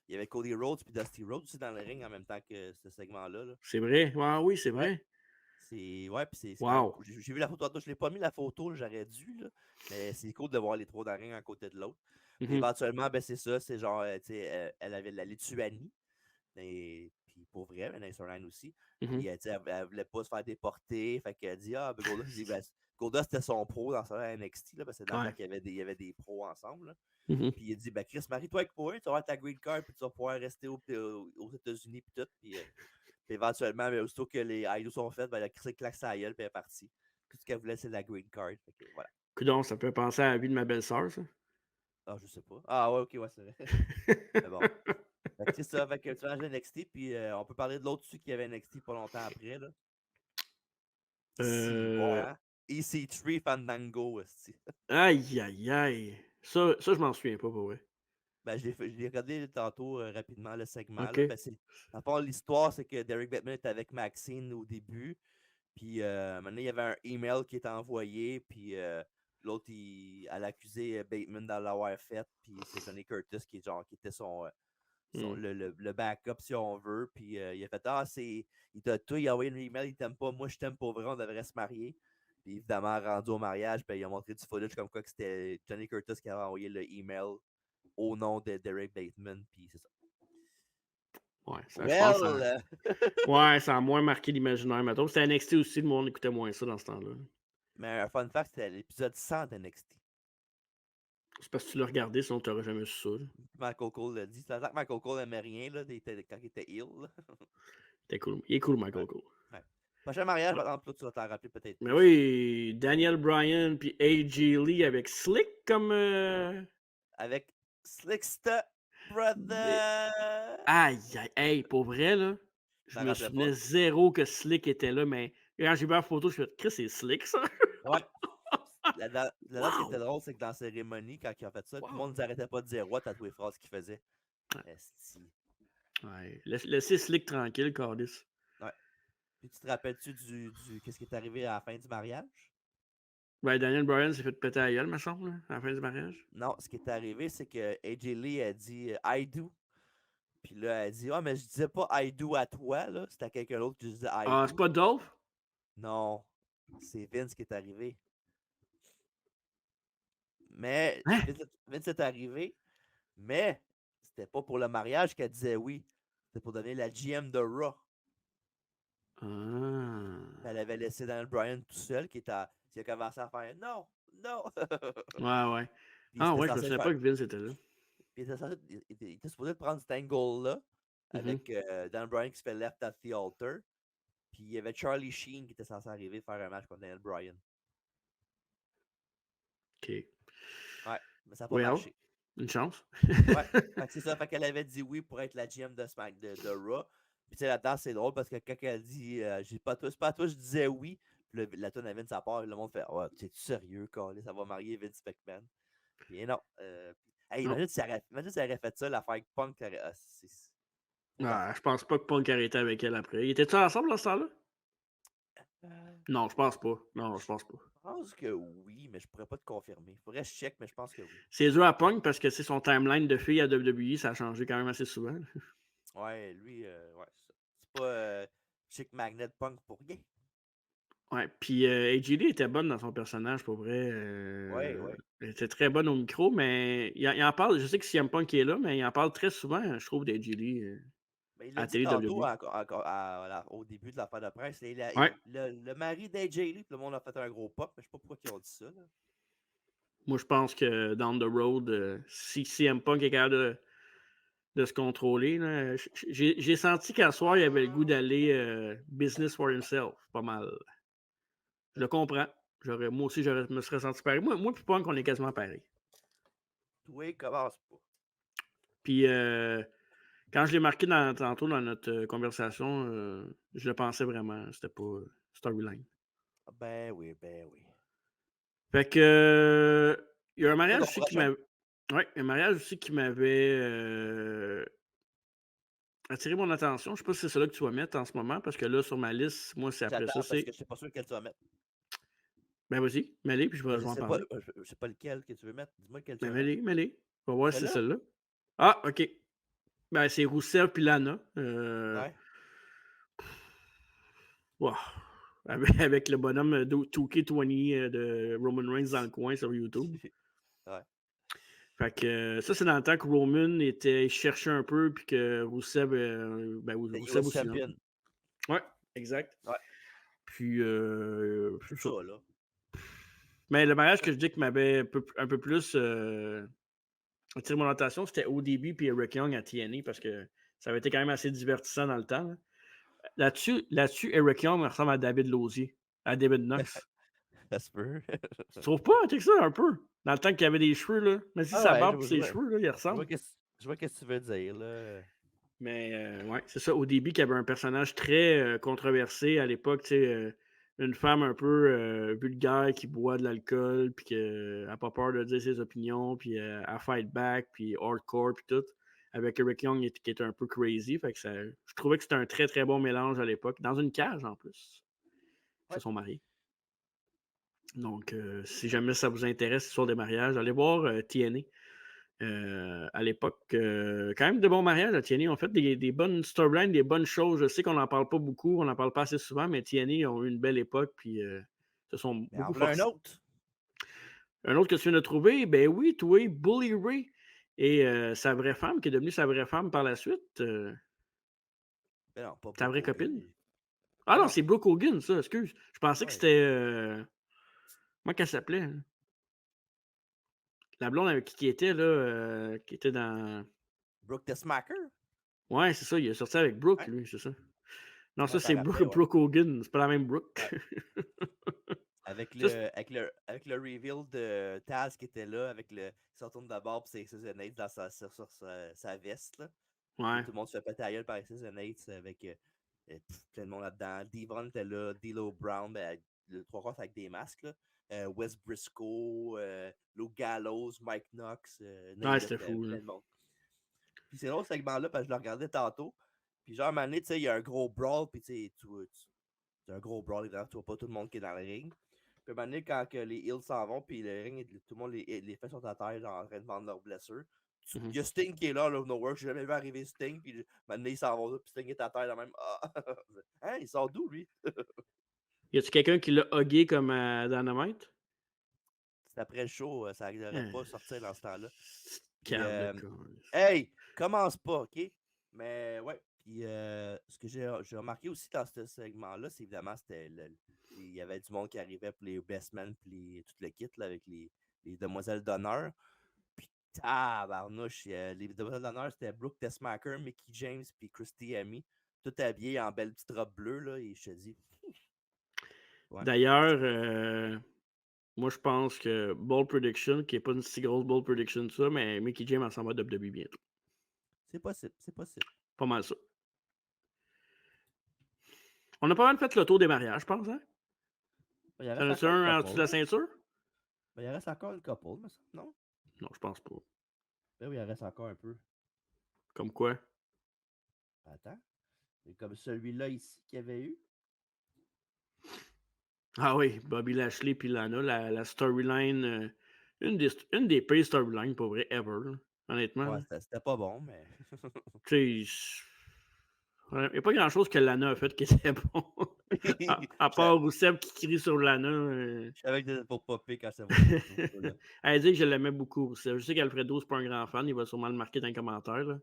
y avait Cody Rhodes puis Dusty Rhodes aussi dans le ring en même temps que ce segment-là. Là. c'est vrai. Ah oui, c'est Ouais. vrai. Ouais, puis c'est quand même Wow. cool. J'ai vu la photo tantôt, je l'ai pas mis la photo, j'aurais dû, là, mais c'est cool de voir les trois dans le ring à côté de l'autre. Puis Mhm, éventuellement, ben c'est ça, c'est genre, tu sais, elle avait la Lituanie, et puis pour vrai, mais dans les storylines aussi. mhm, Puis tu sais, elle voulait pas se faire déporter, fait qu'elle dit, ah, ben Goldust, Goldust c'était son pro dans ça à NXT, là, parce que c'est dans le ouais. temps qu'il y avait des pros ensemble. Là. Mhm, Puis il dit, ben Chris, marie-toi avec moi, tu vas avoir ta green card, puis tu vas pouvoir rester aux États-Unis, puis tout. Puis éventuellement, ben, aussitôt que les idols sont faits, ben, elle a crissé claque sa gueule, puis elle est partie. Tout ce qu'elle voulait, c'est la green card. Fait que, voilà. Coudonc, ça peut penser à la vie de ma belle-sœur, ça. Ah, je sais pas. Ah, ouais, ok, ouais, c'est vrai. Mais bon. Fait que c'est ça, avec tu manges NXT, puis on peut parler de l'autre dessus qui avait NXT pas longtemps après, là. Si, bon, euh, hein? EC3 Fandango, aussi. Aïe, aïe, aïe. Ça, je m'en souviens pas, pour vrai. Ben, je l'ai regardé tantôt rapidement le segment. OK. Là. Ben, à part l'histoire, c'est que Derek Bateman était avec Maxine au début. Puis maintenant, il y avait un email qui était envoyé. Puis l'autre, elle accusait Bateman d'en l'avoir fait. Puis c'est Johnny Curtis qui était Hmm. le backup, si on veut. Puis il a fait ah, il a envoyé un email, il t'aime pas. Moi, je t'aime pour vrai, on devrait se marier. Puis évidemment, rendu au mariage, ben, il a montré du footage comme quoi que c'était Johnny Curtis qui avait envoyé le email au nom de Derek Bateman, puis c'est ça. Ouais, ça, je pense que ça. Well! Ouais, ça a moins marqué l'imaginaire, mettons. C'était NXT aussi, le monde écoutait moins ça dans ce temps-là. Mais un fun fact, c'était l'épisode 100 de NXT. C'est parce que tu l'as regardé, sinon tu n'aurais jamais su ça. Michael Cole l'a dit. C'est à dire que Michael Cole n'aimait rien là, quand il était ill. C'était cool. Il est cool, Ouais. Michael Cole. Ouais. Prochain mariage, Ouais. par exemple, là, tu vas t'en rappeler peut-être Mais plus. oui, Daniel Bryan puis AJ Lee avec Slick comme. Avec Slickster Des- Brother! Aïe, aïe, hey, pour vrai, là, Tu je t'en me rappelais pas? souvenais zéro que Slick était là, mais quand j'ai vu la photo, je me suis fait, Chris, c'est Slick, ça? Ouais. Là, ce qui était Wow! drôle, c'est que dans la cérémonie, quand ils ont fait ça, tout le Wow! monde ne s'arrêtait pas de dire what à tous les phrases qu'ils faisaient. Ouais, Esti. ouais. Laissez Slick tranquille, Cardis. Ouais. Puis tu te rappelles-tu qu'est-ce qui est arrivé à la fin du mariage? Ben, Daniel Bryan s'est fait péter la gueule, me semble, là, à la fin du mariage. Non, ce qui est arrivé, c'est que AJ Lee a dit I do. Puis là, elle dit ah, mais je disais pas I do à toi, là. C'était à quelqu'un d'autre que je disais I Ah, c'est do. pas Dolph? Non, c'est Vince qui est arrivé. Mais Hein? Vince est arrivé, mais c'était pas pour le mariage qu'elle disait oui. C'était pour donner la GM de Raw. Ah. Elle avait laissé Daniel Bryan tout seul, qui a commencé à faire non, non. Ouais, ouais. Puis Ah, ouais, je me souviens pas que Vince était là. il était supposé prendre cet angle-là Mhm. avec Dan Bryan qui se fait left at the altar. Puis il y avait Charlie Sheen qui était censé arriver faire un match contre Daniel Bryan. OK. Ouais, mais ça n'a pas Well, marché. une chance. Ouais, fait que c'est ça. Fait qu'elle avait dit oui pour être la GM de Raw. Puis tu sais, là-dedans, c'est drôle parce que quand elle dit j'ai pas à toi, c'est pas à toi, je disais oui. Puis la tune à Vince, ça part, le monde fait ouais, t'es-tu sérieux, Carlis, ça va marier Vince McMahon. Puis non. Hey, Non. imagine si elle aurait fait ça, l'affaire avec Punk. C'est trop Ah, d'affaires. je pense pas que Punk a arrêté avec elle après. Ils étaient-ils ensemble dans ce temps-là? Non, je pense pas. Non, je pense pas. Je pense que oui, mais je pourrais pas te confirmer. Faudrait que je check, mais je pense que oui. C'est dur à Punk parce que c'est son timeline de filles à WWE, ça a changé quand même assez souvent. Ouais, lui, ouais, c'est pas Chick Magnet Punk pour rien. Ouais, puis AJ Lee était bonne dans son personnage, pour vrai. Ouais, ouais. Elle était très bonne au micro, mais il en parle. Je sais que CM Punk est là, mais il en parle très souvent, je trouve, d'AJ Lee Mais il à l'a la dit télé tantôt WWE. au début de l'affaire de presse. Ouais, Le mari d'AJ Lee, puis le monde a fait un gros pop, mais je sais pas pourquoi ils ont dit ça. Là. moi je pense que down the road, si CM Punk est capable de se contrôler, là, j'ai senti qu'à soir, il avait le goût d'aller business for himself, pas mal. Je le comprends. Moi aussi, je me serais senti pareil. Moi puis Punk, on est quasiment pareil. Toi, commence pas. Puis quand je l'ai marqué tantôt dans notre conversation, je le pensais vraiment. C'était pas storyline. Ben oui, ben oui. Fait que il y a un C'est mariage ton aussi qui prochain? m'avait. Ouais, un mariage aussi qui m'avait attiré mon attention. Je sais pas si c'est celui que tu vas mettre en ce moment, parce que là, sur ma liste, moi, c'est après ça, J'attends parce c'est. que je suis pas sûr quel tu vas mettre. Ben vas-y, mêlée, puis je Mais vais je en sais pas, parler. je sais pas lequel que tu veux mettre. Dis-moi lequel tu Ben veux mettre. mêlée. On va voir si c'est Celle-là? celle-là. Ah, ok. Ben, c'est Rousseff puis Lana. Ouais. Wow. Avec le bonhomme 2K20 de Roman Reigns dans le coin sur YouTube. Ouais. Fait que ça, c'est dans le temps que Roman il cherchait un peu, puis que Rousseff, Le Rousseff US aussi, dans le fond. Champion. Ouais, exact. Ouais. Puis, Tout c'est ça. ça, là. Mais le mariage que je dis qui m'avait un peu plus attiré mon attention, c'était ODB puis Eric Young à TNA, parce que ça avait été quand même assez divertissant dans le temps. Là. Là-dessus, Eric Young ressemble à David Lausier, à David Knox. Ça se peut. Tu trouves pas? Check ça un peu. Dans le temps qu'il avait des cheveux, là. Mais si Ah sa ouais, barbe et ses cheveux, là, il ressemble. je vois qu'est-ce que tu veux dire, là. Mais ouais, c'est ça. Au début, qui avait un personnage très controversé à l'époque, tu sais, une femme un peu vulgaire qui boit de l'alcool, puis qui n'a pas peur de dire ses opinions, puis elle fight back, puis hardcore, puis tout. Avec Eric Young qui était un peu crazy. Fait que je trouvais que c'était un très très bon mélange à l'époque. Dans une cage en plus. Ils se Ouais. sont mariés. Donc, si jamais ça vous intéresse sur des mariages, allez voir TNA. À l'époque, quand même de bons mariages à TNA. Ils ont fait des bonnes storylines, des bonnes choses. Je sais qu'on n'en parle pas beaucoup, on n'en parle pas assez souvent, mais TNA ont eu une belle époque, puis se sont Mais en beaucoup voilà un forcés. autre. Un autre que tu viens de trouver, ben oui, toi, Bully Ray et sa vraie femme, qui est devenue sa vraie femme par la suite, Mais non, pas sa Brooke vraie Hogan. copine. Ah Ah non, non. c'est Brooke Hogan, ça, excuse. Je pensais que Ouais. c'était. Comment qu'elle s'appelait, hein? La blonde avec qui il était, là, qui était dans. Brooke Tessmacher? Ouais, c'est ça, il est sorti avec Brooke, Ouais. lui, c'est ça. Non, Ouais, ça, ça c'est rappelait, ouais. Brooke Hogan, c'est pas la même Ouais. Brooke. Avec Ça, avec le reveal de Taz qui était là, avec le. Il se retourne d'abord pour ses Seasonades dans sa veste, là. Puis ouais. tout le monde se fait péter la gueule par les Seasonades avec plein de monde là-dedans. Devon était là, D'Lo Brown, ben, le trois quarts avec des masques, là. Wes Briscoe, Lou Gallows, Mike Knox, Ouais, name it, c'était fou, là. plein de monde. Puis c'est drôle ce segment-là, parce que je le regardais tantôt. Puis genre, à un moment donné, tu sais, il y a un gros brawl, puis tu sais, c'est un gros brawl, évidemment, tu vois pas tout le monde qui est dans le ring. Puis à un moment donné, quand que les Hills s'en vont, puis le ring, tout le monde, les fesses sont à terre, genre, en train de vendre leurs blessures. Il Mhm. y a Sting qui est là, out of nowhere. J'ai jamais vu arriver Sting, puis à un moment donné, ils s'en vont là, puis Sting est à terre, là même. Ah! Hein, il sort d'où, lui? Y a-tu quelqu'un qui l'a hugué comme à Dynamite? C'est après le show, ça n'aurait Hein, pas sorti dans ce temps-là. Puis, cave de con. hey, commence pas, OK? Mais ouais, puis ce que j'ai remarqué aussi dans ce segment-là, c'est évidemment, il y avait du monde qui arrivait pour les best men, puis tout le kit là, avec les demoiselles d'honneur. Puis tabarnouche, les demoiselles d'honneur, c'était Brooke Tessmacher, Mickey James, puis Christy Amy, tout habillés en belle petite robe bleue, là, et je te dis, ouais. D'ailleurs, moi, je pense que Bold Prediction, qui n'est pas une si grosse Bold Prediction que ça, mais Mickey James en s'en va de WWE bientôt. C'est possible, c'est possible. Pas mal ça. On a pas mal fait le tour des mariages, je pense, hein? Ben, il en T'en reste as-tu encore une un en couple, dessous de la là. ceinture? Ben, il en reste encore une couple, me semble, non? Non, je pense pas. Ben oui, il en reste encore un peu. Comme quoi? Attends. C'est comme celui-là ici qu'il y avait eu. Ah oui, Bobby Lashley puis Lana, la storyline, une des pires storylines, pour vrai, ever, là, honnêtement. Ouais, Là. c'était pas bon, mais. Tu sais, il n'y a pas grand-chose que Lana a fait qui était bon. À Je part Rousseb qui crie sur Lana. savais que c'était pour popper quand ça voyait cette photo-là. Elle dit que je l'aimais beaucoup, Rousseb. Je sais qu'Alfredo, c'est pas un grand fan, il va sûrement le marquer dans les commentaires. Là. Ouais.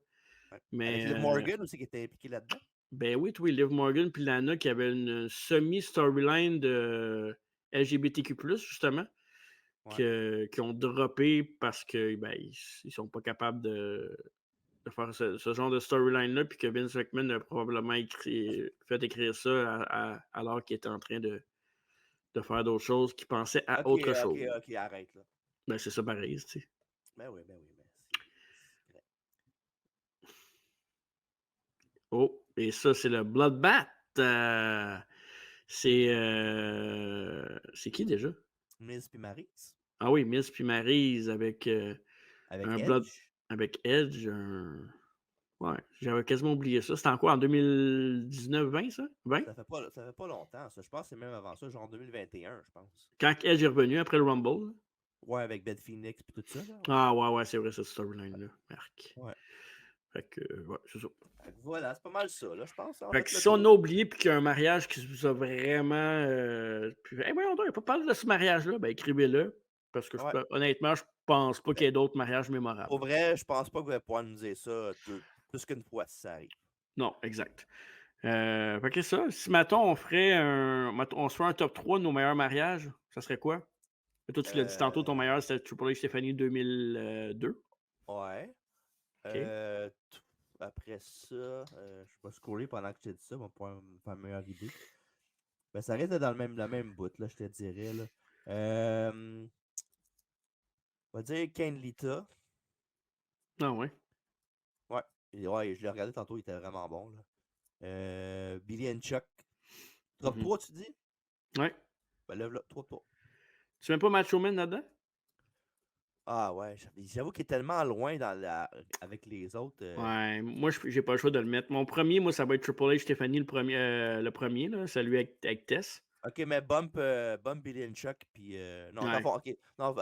Avec Mais, Liv Morgan aussi qui était impliqué là-dedans. ben oui, toi, Liv Morgan puis Lana qui avait une semi-storyline de LGBTQ+, justement. Ouais. Qui ont droppé parce que ben, ils sont pas capables de faire ce genre de storyline-là, puis que Vince McMahon a probablement fait écrire ça alors qu'il était en train de faire d'autres choses, qu'il pensait à Ok, autre ok, chose. ok, arrête là. Ben, c'est ça pareil, tu sais. Ben oui, mais c'est correct. Oh, et ça, c'est le Bloodbath. C'est qui déjà? Miz puis Maryse. Ah oui, Miz puis Maryse avec Avec un Blood Edge. avec Edge. Ouais, j'avais quasiment oublié ça. C'était en quoi? En 2019-20, ça? 20? Ça fait pas longtemps, ça. Je pense que c'est même avant ça, genre 2021, je pense. Quand Edge est revenu après le Rumble. Là. Ouais, avec Beth Phoenix puis tout ça, là. Ouais. Ah ouais, c'est vrai, cette storyline-là. Marc. Ouais. Fait que, ouais, c'est ça. Fait que voilà, c'est pas mal ça, là, je pense. En Fait que fait, le si on a tour. oublié puis qu'il y a un mariage qui vous a vraiment. Puis, hey, voyons donc, il a pas parlé de ce mariage-là, ben écrivez-le. Parce que Ouais. honnêtement, je pense pas Ben, qu'il y ait d'autres mariages mémorables. pour vrai, je pense pas que vous allez pouvoir nous dire ça plus qu'une fois si ça arrive. Non, exact. Fait que ça, si mettons, on se fait un top 3 de nos meilleurs mariages, ça serait quoi? Toi, tu l'as dit tantôt, ton meilleur, Euh, c'était Triple H Stéphanie 2002. ouais. OK. Après ça, je vais scroller pendant que je te dis ça, pour me faire une meilleure idée. Ben, ça reste dans la même bout, là, je te dirais. Là. On va dire Ken Lita. Ah ouais. Ouais. Ouais, je l'ai regardé tantôt, il était vraiment bon. Là. Billy and Chuck. Top Mhm. 3, tu dis? Ouais. Ben, lève-le, 3. Tu mets pas Macho Man là-dedans? Ah ouais, j'avoue qu'il est tellement loin avec les autres. Ouais, moi, j'ai pas le choix de le mettre. Mon premier, moi, ça va être Triple H Stéphanie, le premier là, celui avec Tess. Ok, mais bump Billy and Chuck, puis. Non, dans le Ouais. fond, ok. Non,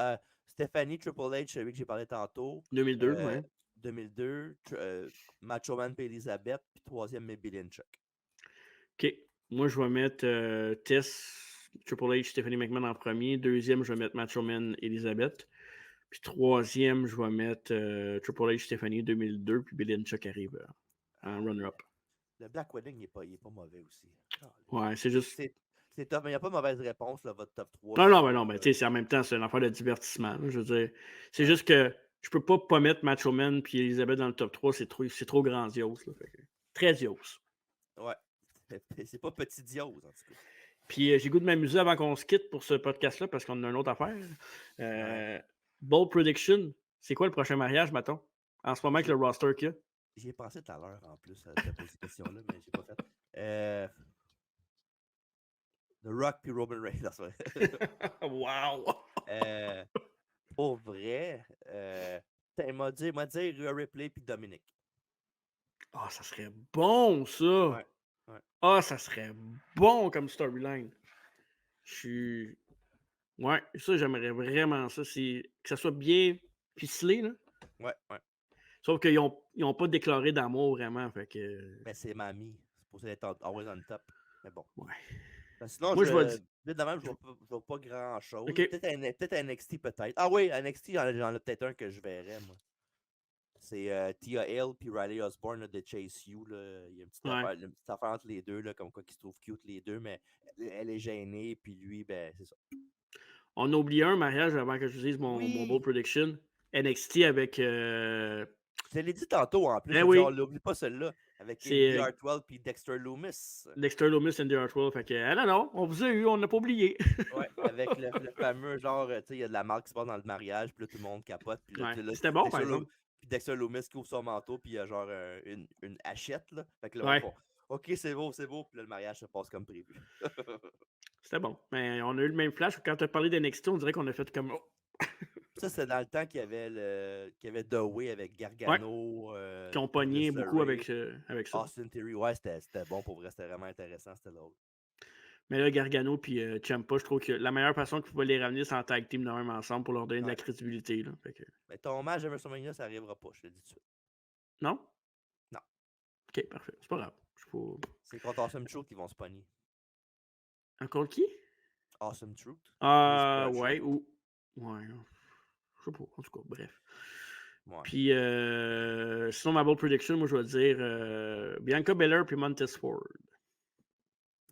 Stephanie, Triple H, celui que j'ai parlé tantôt. 2002, Euh, ouais. 2002, Macho Man puis Elizabeth, puis troisième, mais Billy and Chuck. OK. Moi, je vais mettre Tess, Triple H, Stephanie McMahon en premier. Deuxième, je vais mettre Macho Man, Elizabeth. Puis troisième, je vais mettre Triple H, Stephanie 2002. Puis Billy Chuck arrive en runner-up. Le Black Wedding, il est pas mauvais aussi. Ouais, c'est juste. C'est top, mais il n'y a pas de mauvaise réponse, là, votre top 3. Non, non, non, mais tu sais, c'est en même temps, c'est une affaire de divertissement. Là, je veux dire, c'est Ouais. juste que je peux pas mettre Macho Man puis Elizabeth dans le top 3, c'est trop grandiose. Là, très diose. Ouais. C'est pas petit diose, en tout cas. Puis j'ai goût de m'amuser avant qu'on se quitte pour ce podcast-là parce qu'on a une autre affaire. Ouais. Bold Prediction, c'est quoi le prochain mariage, mettons? En ce moment, avec le roster qu'il y a? J'y ai pensé tout à l'heure, en plus, de poser cette question-là, mais j'ai pas fait. The Rock puis Roman Reigns. Non, c'est vrai. Wow! Pour vrai, il m'a dit Ripley puis Dominic. Ah, ça serait bon, ça! Ouais. Ouais. Ah, ça serait bon comme storyline. Je suis. Ouais, ça, j'aimerais vraiment ça. Que ça soit bien ficelé, là. Ouais, ouais. Sauf qu'ils n'ont pas déclaré d'amour vraiment. Fait que. Mais c'est Mamie. C'est pour ça d'être always on top. Mais bon. Ouais. Sinon, Moi, je vais dire. vite de même, je vois pas grand-chose. OK. Peut-être un NXT, peut-être. Ah oui, NXT, j'en ai peut-être un que je verrais, moi. C'est Tia Hill puis Riley Osborne là, de Chase U. Là. Il y a Ouais. une petite affaire entre les deux, là, comme quoi qu'ils se trouvent cute les deux, mais elle est gênée, puis lui, ben, c'est ça. On a oublié un mariage avant que je dise mon bold Oui! prediction. NXT avec. Je te l'ai dit tantôt en plus, Ben j'ai dit, on oui, l'oublie pas celle-là, avec Indy c'est Hartwell puis Dexter Loomis. Dexter Lumis and DR12. Fait que, ah non, non, on vous a eu, on n'a pas oublié. Ouais, avec le fameux genre, tu sais, il y a de la marque qui se passe dans le mariage, puis là, tout le monde capote, puis là, Ouais. tu sais, là, C'était bon, par exemple. Puis Dexter Loomis qui ouvre son manteau, puis il y a genre une hachette, là. Fait que là, Ouais. OK, c'est beau. Puis là, le mariage se passe comme prévu. C'était bon. Mais on a eu le même flash. Quand tu as parlé d'NXT, on dirait qu'on a fait comme. Oh! Ça, c'est dans le temps qu'il y avait The Way avec Ouais, Gargano, qui ont Candice pogné beaucoup LeRae, avec ça. Austin Theory. Ouais, c'était bon pour vrai. C'était vraiment intéressant. C'était drôle. Mais là, Gargano puis Ciampa, je trouve que la meilleure façon qu'ils pouvaient les ramener, c'est en tag team de même ensemble pour leur donner de la Ouais. crédibilité. Là. Fait que... Mais ton match de WrestleMania, ça n'arrivera pas, je te le dis tout de suite. Non? Non. Ok, parfait. C'est pas grave. C'est contre Awesome Truth qu'ils vont se pogner. Encore qui? Awesome Truth. Ouais, ou. Ouais. Je sais pas. En tout cas, bref. Ouais. Puis, sinon, ma bold prediction, moi, je vais dire Bianca Belair puis Montez Ford.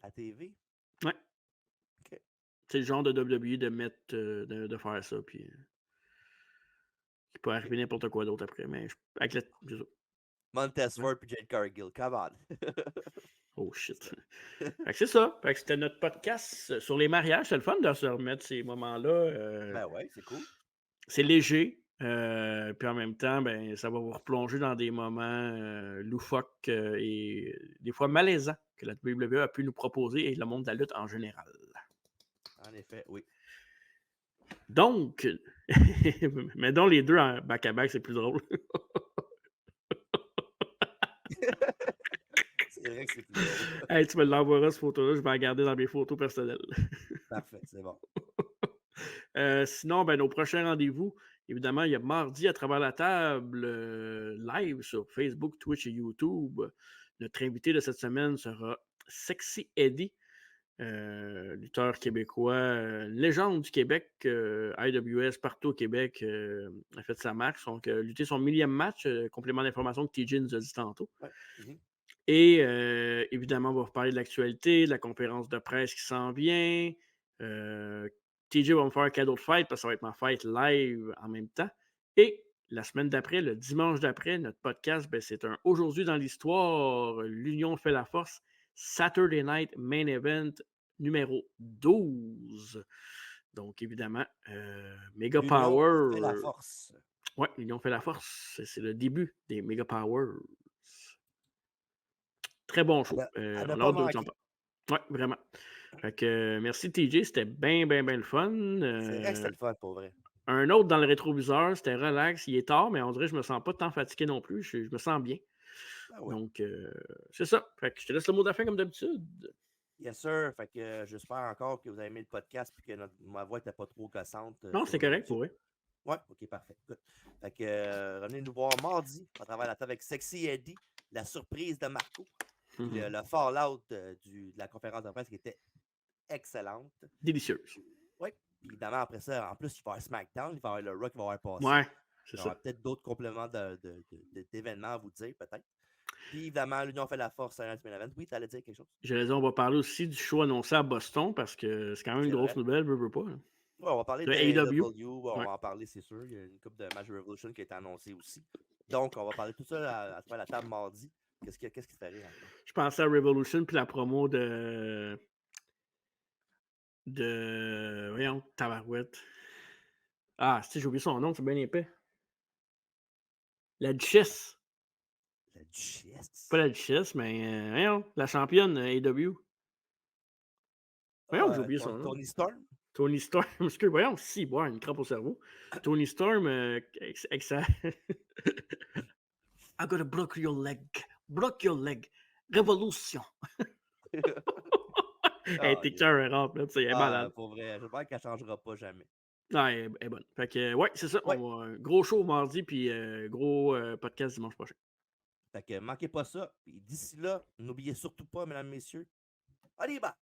À TV? Ouais. OK. C'est le genre de WWE de mettre, de faire ça, puis il peut arriver n'importe quoi d'autre après, mais avec la... c'est ça. Montez Ford puis Jade Cargill. Come on. Oh shit. Fait que c'est ça. Fait que c'était notre podcast sur les mariages. C'est le fun de se remettre ces moments-là. Ben ouais, c'est cool. C'est léger. Puis en même temps, ben, ça va vous replonger dans des moments loufoques et des fois malaisants que la WWE a pu nous proposer et le monde de la lutte en général. En effet, oui. Donc, mettons les deux en back-à-back, c'est plus drôle. C'est vrai que c'est plus drôle. Hey, tu me l'envoieras, cette photo-là, je vais la garder dans mes photos personnelles. Parfait, c'est bon. Sinon, ben, nos prochains rendez-vous, évidemment, il y a mardi à travers la table live sur Facebook, Twitch et YouTube. Notre invité de cette semaine sera Sexy Eddie, lutteur québécois, légende du Québec, IWS partout au Québec, a fait sa marque. Donc, lutté son millième match, complément d'information que TJ nous a dit tantôt. Ouais. Mhm. Et évidemment, on va vous parler de l'actualité, de la conférence de presse qui s'en vient. TJ va me faire un cadeau de fête parce que ça va être ma fête live en même temps. Et la semaine d'après, le dimanche d'après, notre podcast, ben, c'est un Aujourd'hui dans l'histoire, l'Union fait la force, Saturday Night Main Event numéro 12. Donc, évidemment, Mega L'union Power. fait la force. Ouais, l'Union fait la force. C'est le début des Mega Powers. Très bon show. À ne On a pas hâte de vous en manquer. parler. Ouais, vraiment. Fait que merci TJ, c'était bien, bien, bien le fun. C'est vrai que c'était le fun pour vrai. Un autre dans le rétroviseur, c'était relax. Il est tard, mais on dirait que je me sens pas tant fatigué non plus. Je me sens bien. Ah ouais. Donc, c'est ça. Fait que je te laisse le mot de la fin comme d'habitude. Yes, sir. Fait que j'espère encore que vous avez aimé le podcast et que ma voix n'était pas trop gossante Non, sur c'est correct l'audio. pour vrai. Ouais, ok, parfait. Good. Fait que revenez nous voir mardi à travers la table avec Sexy Eddie, la surprise de Marco, puis le fallout de la conférence de presse qui était excellente. Délicieuse. Oui. Puis évidemment, après ça, en plus, il va y avoir SmackDown, il va y avoir le Rock qui va avoir passé. Ouais, c'est Il y aura ça. peut-être d'autres compléments d'événements à vous dire, peut-être. Puis évidemment, l'Union fait la force à Main Event. Oui, tu allais dire quelque chose? J'allais dire, on va parler aussi du show annoncé à Boston parce que c'est quand même une C'est grosse vrai. nouvelle, veux pas. Là. Ouais, on va parler De de AEW. AEW, on Ouais. va en parler, c'est sûr. Il y a une coupe de match de Revolution qui a été annoncée aussi. Donc, on va parler de tout ça à travers la table mardi. Qu'est-ce qui te fait rire? Je pensais à Revolution puis la promo voyons, Tabarouette. Ah, si j'ai oublié son nom, c'est bien épais. La duchesse. La duchesse? Pas la duchesse, mais voyons, la championne AEW. Voyons, j'ai oublié son nom. Tony Storm? Tony Storm. Parce que, voyons, si, boire une crampe au cerveau. Tony Storm, avec sa. I'm gonna block your leg. Block your leg. Révolution. Elle était cœurante, là, tu sais, elle est malade. Pour vrai, j'espère qu'elle ne changera pas jamais. Ah, elle est bonne. Fait que, ouais, c'est ça. Ouais. On va, gros show mardi, puis gros podcast dimanche prochain. Fait que manquez pas ça. Puis d'ici là, n'oubliez surtout pas, mesdames, messieurs, allez, bah!